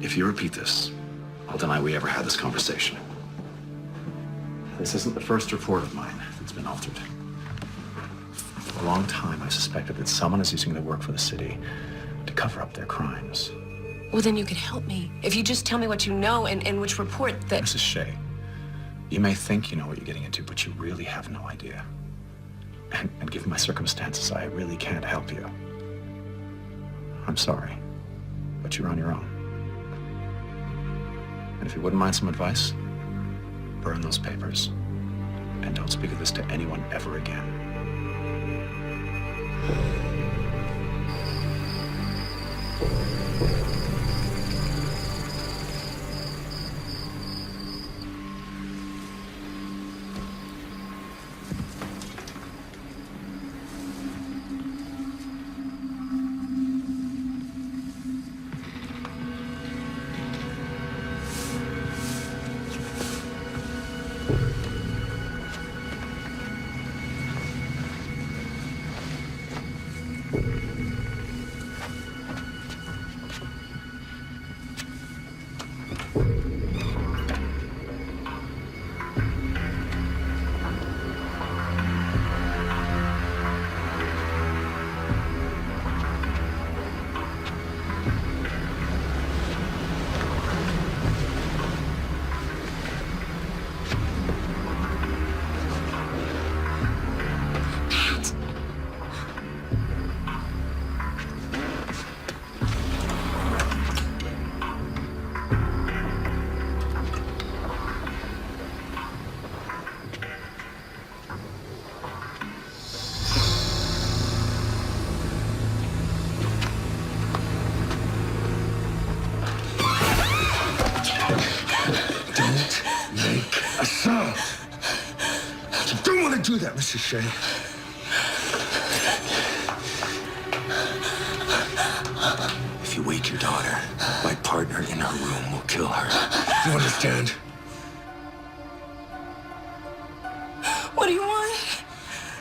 If you repeat this, I'll I'll deny we ever had this conversation. This isn't the first report of mine that's been altered. For a long time, I suspected that someone is using their work for the city to cover up their crimes. Well, then you could help me. If you just tell me what you know and which report that... Mrs. Shay, you may think you know what you're getting into, but you really have no idea. And given my circumstances, I really can't help you. I'm sorry, but you're on your own. And if you wouldn't mind some advice, burn those papers. And don't speak of this to anyone ever again. Do that, Mrs. Shay. If you wake your daughter, my partner in her room will kill her. You understand? What do you want?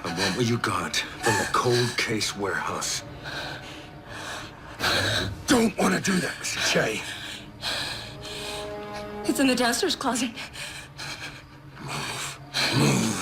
I want what you got from the cold case warehouse. Don't want to do that, Mrs. Shay. It's in the downstairs closet. Move.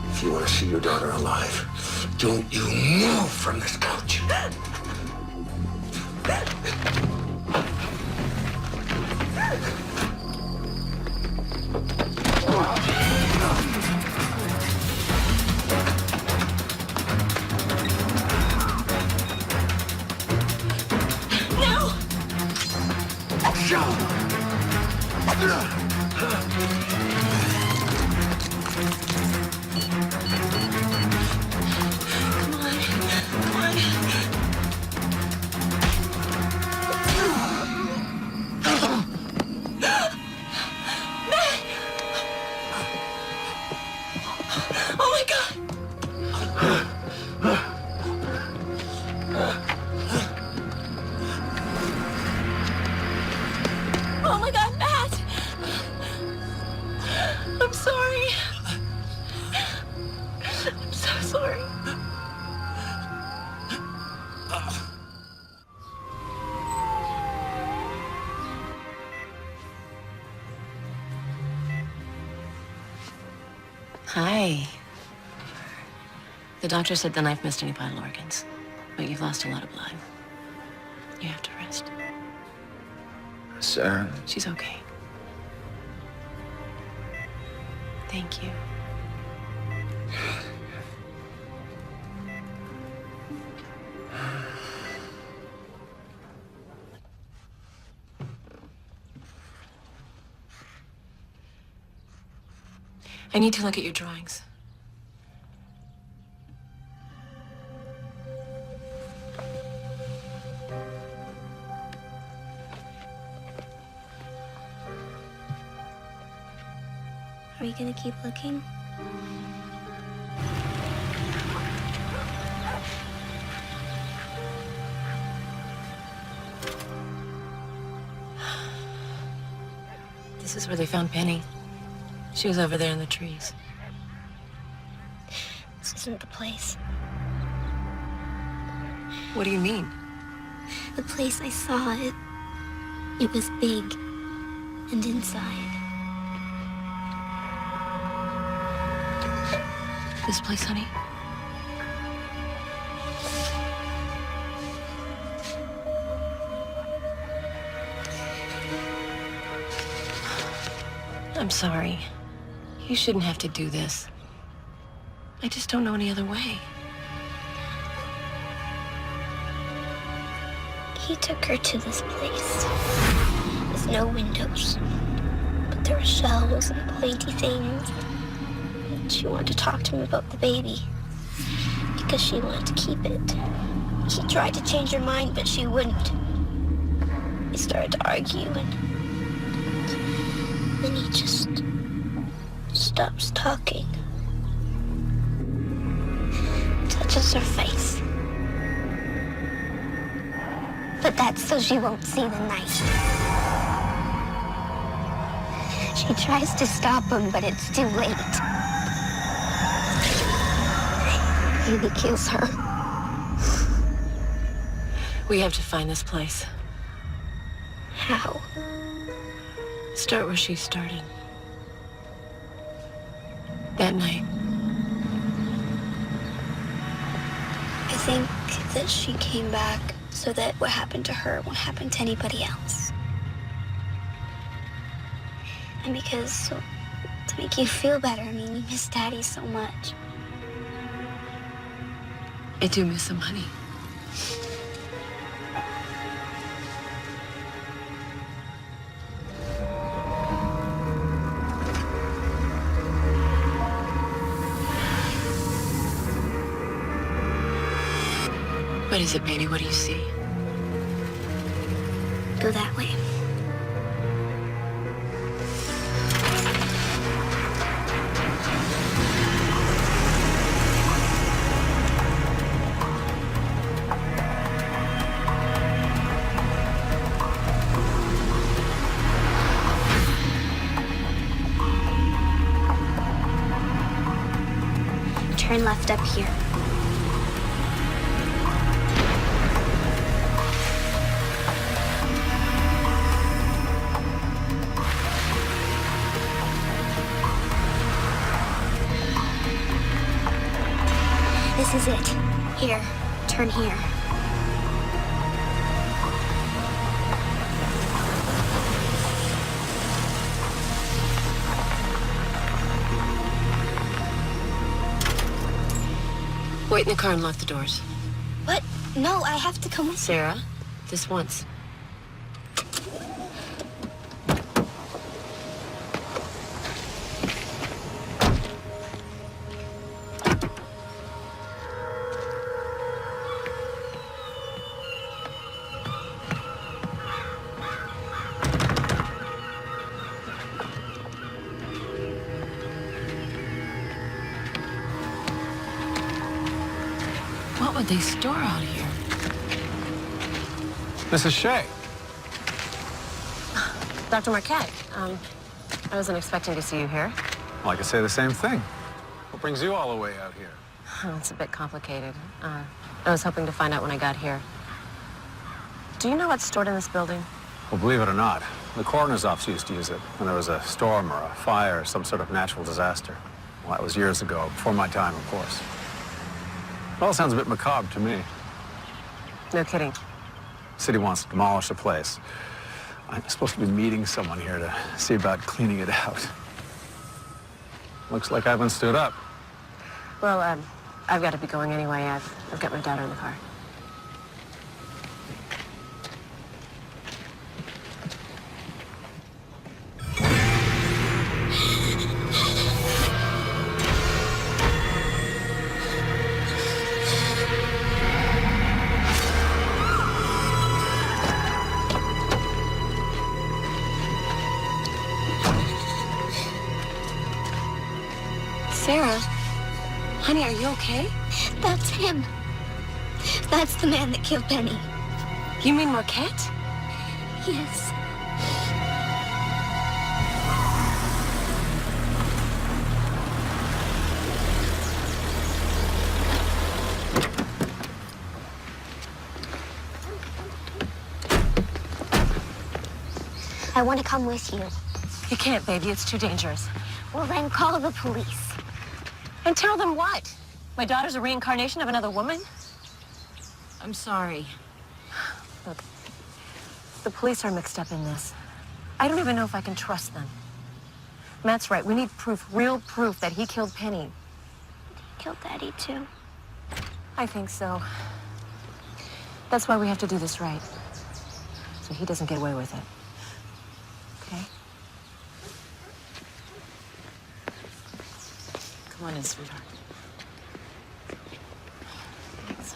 If you want to see your daughter alive, don't you move from this couch. Oh my God, Matt! I'm sorry. I'm so sorry. Hi. The doctor said the knife missed any vital organs, but you've lost a lot of blood. You have to rest. Sarah? She's okay. Thank you. I need to look at your drawings. Are you gonna keep looking? This is where they found Penny. She was over there in the trees. This isn't the place. What do you mean? The place I saw, it was big and inside. This place, honey? I'm sorry. You shouldn't have to do this. I just don't know any other way. He took her to this place with no windows, but there were shells and pointy things. And she wanted to talk to him about the baby because she wanted to keep it. He tried to change her mind, but she wouldn't. They started to argue, and then he just stops talking. Touches her face. But that's so she won't see the knife. She tries to stop him, but it's too late. And he kills her. We have to find this place. How? Start where she started. That night. I think that she came back so that what happened to her won't happen to anybody else. And because, to make you feel better, I mean, you miss Daddy so much. I do miss him, honey. What is it, baby? What do you see? Go that way. Turn left up here. This is it. Here. Turn here. Wait in the car and lock the doors. What? No, I have to come with you. Sarah, this once. What would they store out here? Mrs. Shay. Dr. Marquette, I wasn't expecting to see you here. Well, I could say the same thing. What brings you all the way out here? Oh, it's a bit complicated. I was hoping to find out when I got here. Do you know what's stored in this building? Well, believe it or not, the coroner's office used to use it when there was a storm or a fire or some sort of natural disaster. Well, that was years ago, before my time, of course. It all sounds a bit macabre to me. No kidding. The city wants to demolish the place. I'm supposed to be meeting someone here to see about cleaning it out. Looks like I haven't stood up. Well, I've got to be going anyway. I've got my daughter in the car. Sarah, honey, are you okay? That's him. That's the man that killed Penny. You mean Marquette? Yes. I want to come with you. You can't, baby. It's too dangerous. Well, then call the police. And tell them what? My daughter's a reincarnation of another woman? I'm sorry. Look, the police are mixed up in this. I don't even know if I can trust them. Matt's right. We need proof, real proof that he killed Penny. He killed Daddy, too. I think so. That's why we have to do this right. So he doesn't get away with it. Okay? Come on in, sweetheart. Thanks.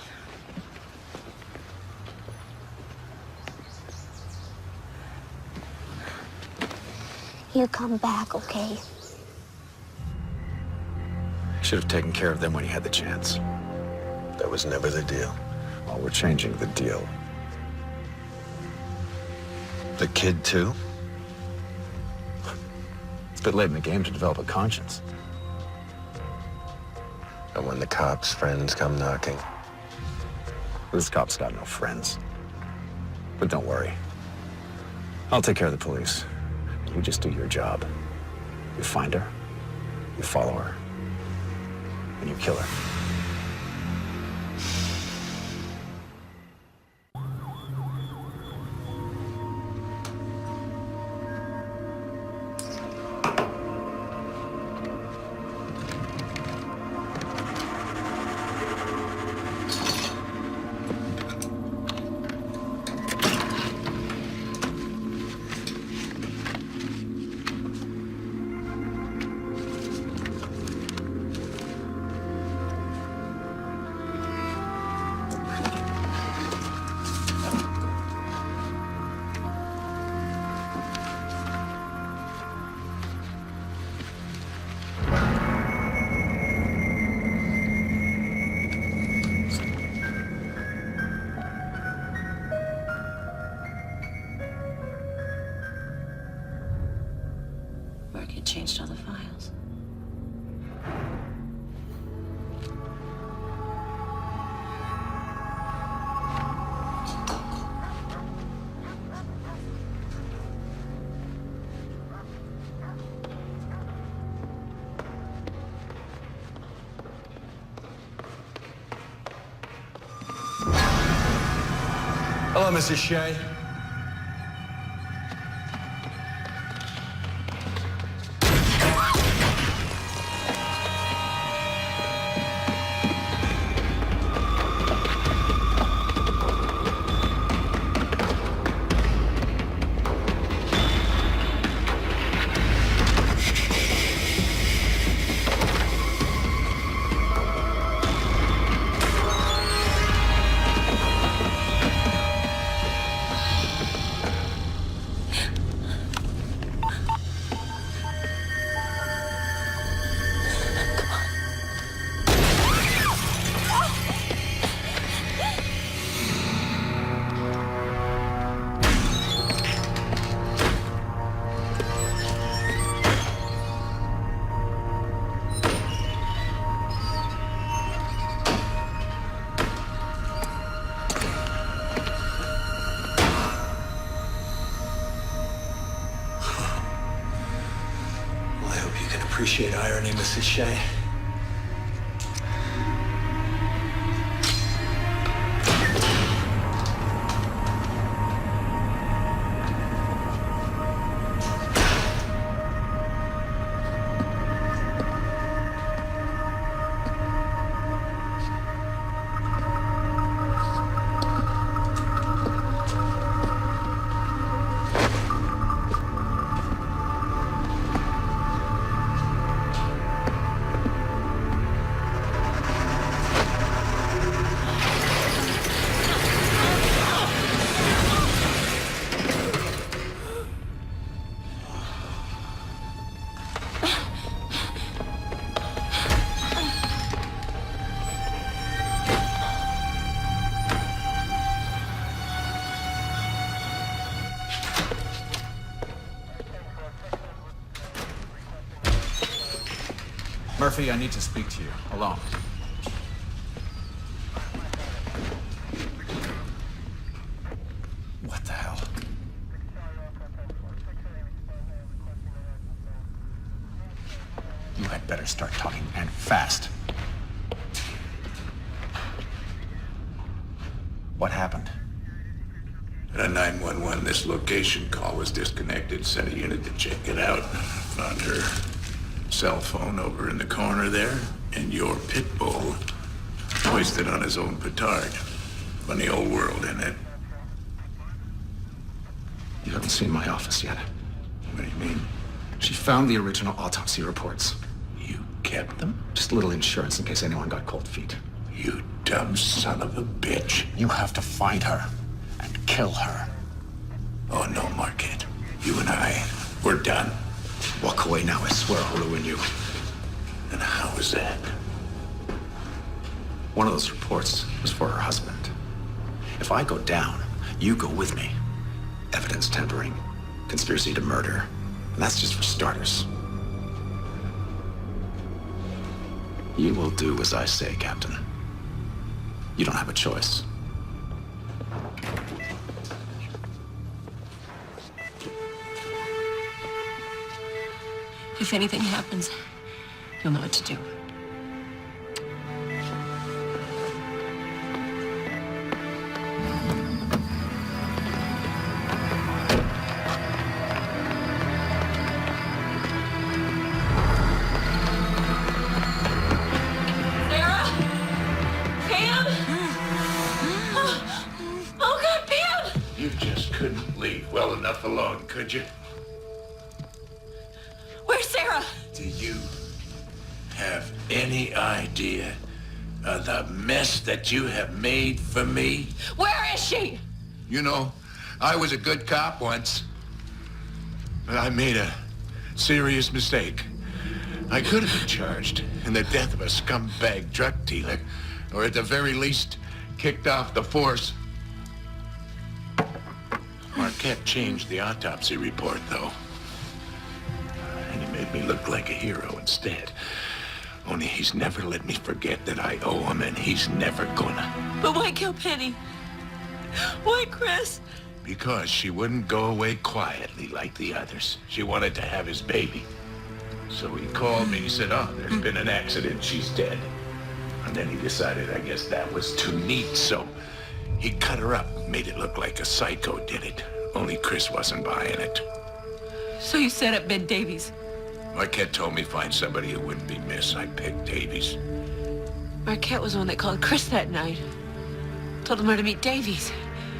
You come back, okay? Should have taken care of them when he had the chance. That was never the deal. Well, we're changing the deal. The kid, too? It's a bit late in the game to develop a conscience. And when the cops' friends come knocking? This cop's got no friends. But don't worry. I'll take care of the police. You just do your job. You find her, you follow her, and you kill her. Marquette changed all the files. Hello, Mrs. Shay. Appreciate irony, Mrs. Shay. Murphy, I need to speak to you. Alone. What the hell? You had better start talking, and fast. What happened? At a 911, this location call was disconnected. Sent a unit to check it out. Found her cell phone over in the corner there, and your pit bull hoisted on his own petard. Funny old world, isn't it? You haven't seen my office yet. What do you mean? She found the original autopsy reports. You kept them? Just a little insurance in case anyone got cold feet. You dumb son of a bitch. You have to find her and kill her. Oh, no, Marquette. You and I, we're done. Walk away now, I swear I'll ruin you. And how is that? One of those reports was for her husband. If I go down, you go with me. Evidence tampering, conspiracy to murder, and that's just for starters. You will do as I say, Captain. You don't have a choice. If anything happens, you'll know what to do. You just couldn't leave well enough alone, could you? Where's Sarah? Do you have any idea of the mess that you have made for me? Where is she? You know, I was a good cop once, but I made a serious mistake. I could have been charged in the death of a scumbag drug dealer, or at the very least, kicked off the force. Marquette changed the autopsy report, though. And he made me look like a hero instead. Only he's never let me forget that I owe him, and he's never gonna. But why kill Penny? Why Chris? Because she wouldn't go away quietly like the others. She wanted to have his baby. So he called me, he said, oh, there's been an accident, she's dead. And then he decided, I guess that was too neat, so he cut her up, made it look like a psycho did it. Only Chris wasn't buying it. So you set up Ben Davies? Marquette told me find somebody who wouldn't be missed. I picked Davies. Marquette was the one that called Chris that night. Told him where to meet Davies.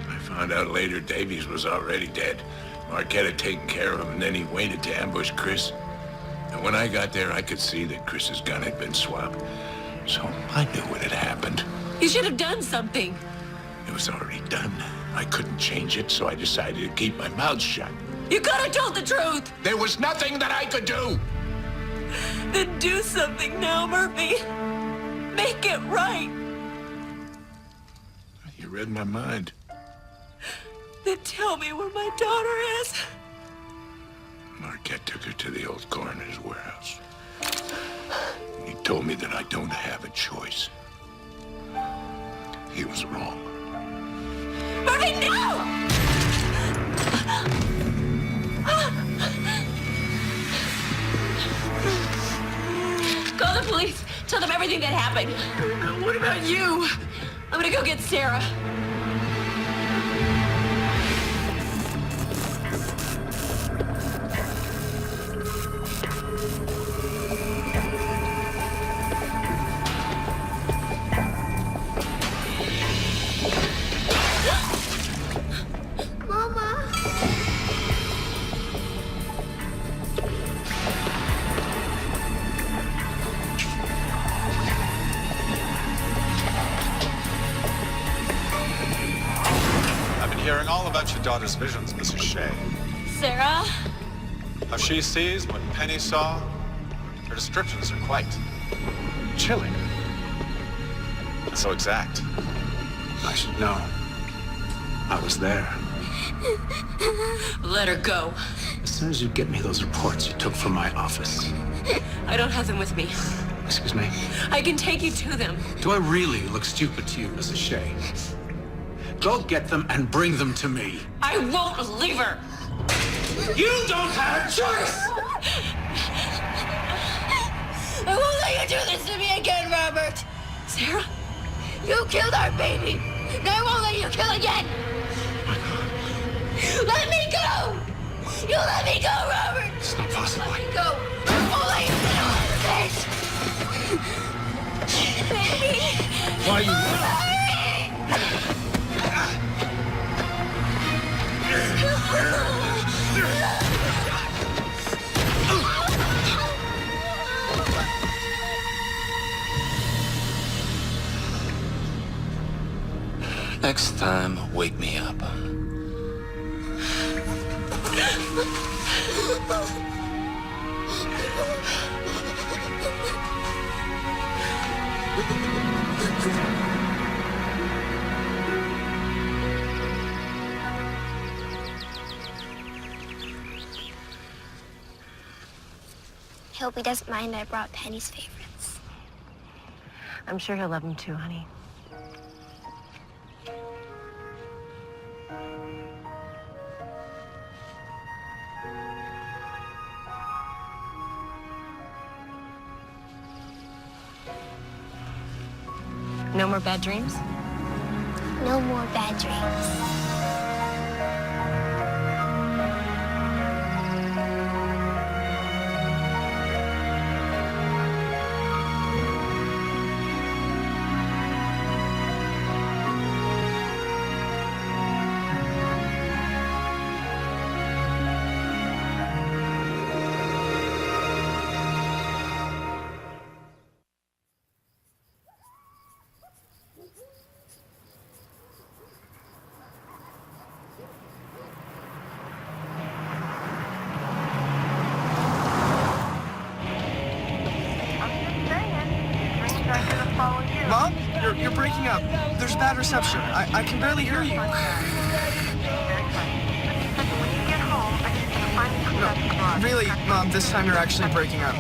I found out later Davies was already dead. Marquette had taken care of him, and then he waited to ambush Chris. And when I got there, I could see that Chris's gun had been swapped. So I knew what had happened. You should have done something. It was already done. I couldn't change it, so I decided to keep my mouth shut. You could have told the truth. There was nothing that I could do. Then do something now, Murphy. Make it right. You read my mind. Then tell me where my daughter is. Marquette took her to the old coroner's warehouse. He told me that I don't have a choice. He was wrong. Murphy, no! Call the police. Tell them everything that happened. What about you? I'm gonna go get Sarah. Hearing all about your daughter's visions, Mrs. Shay. Sarah? How she sees what Penny saw. Her descriptions are quite chilling. So exact. I should know. I was there. Let her go. As soon as you get me those reports you took from my office. I don't have them with me. Excuse me? I can take you to them. Do I really look stupid to you, Mrs. Shay? Go get them and bring them to me. I won't leave her. You don't have a choice! I won't let you do this to me again, Robert. Sarah? You killed our baby. Now I won't let you kill again. Let me go. You let me go, Robert. It's not possible. Let me go. I won't let you do this. Baby. Why are you... Next time, wake me up. I hope he doesn't mind I brought Penny's favorites. I'm sure he'll love them too, honey. No more bad dreams? No more bad dreams. Mom, you're breaking up. There's bad reception. I can barely hear you. No, really, Mom, this time you're actually breaking up.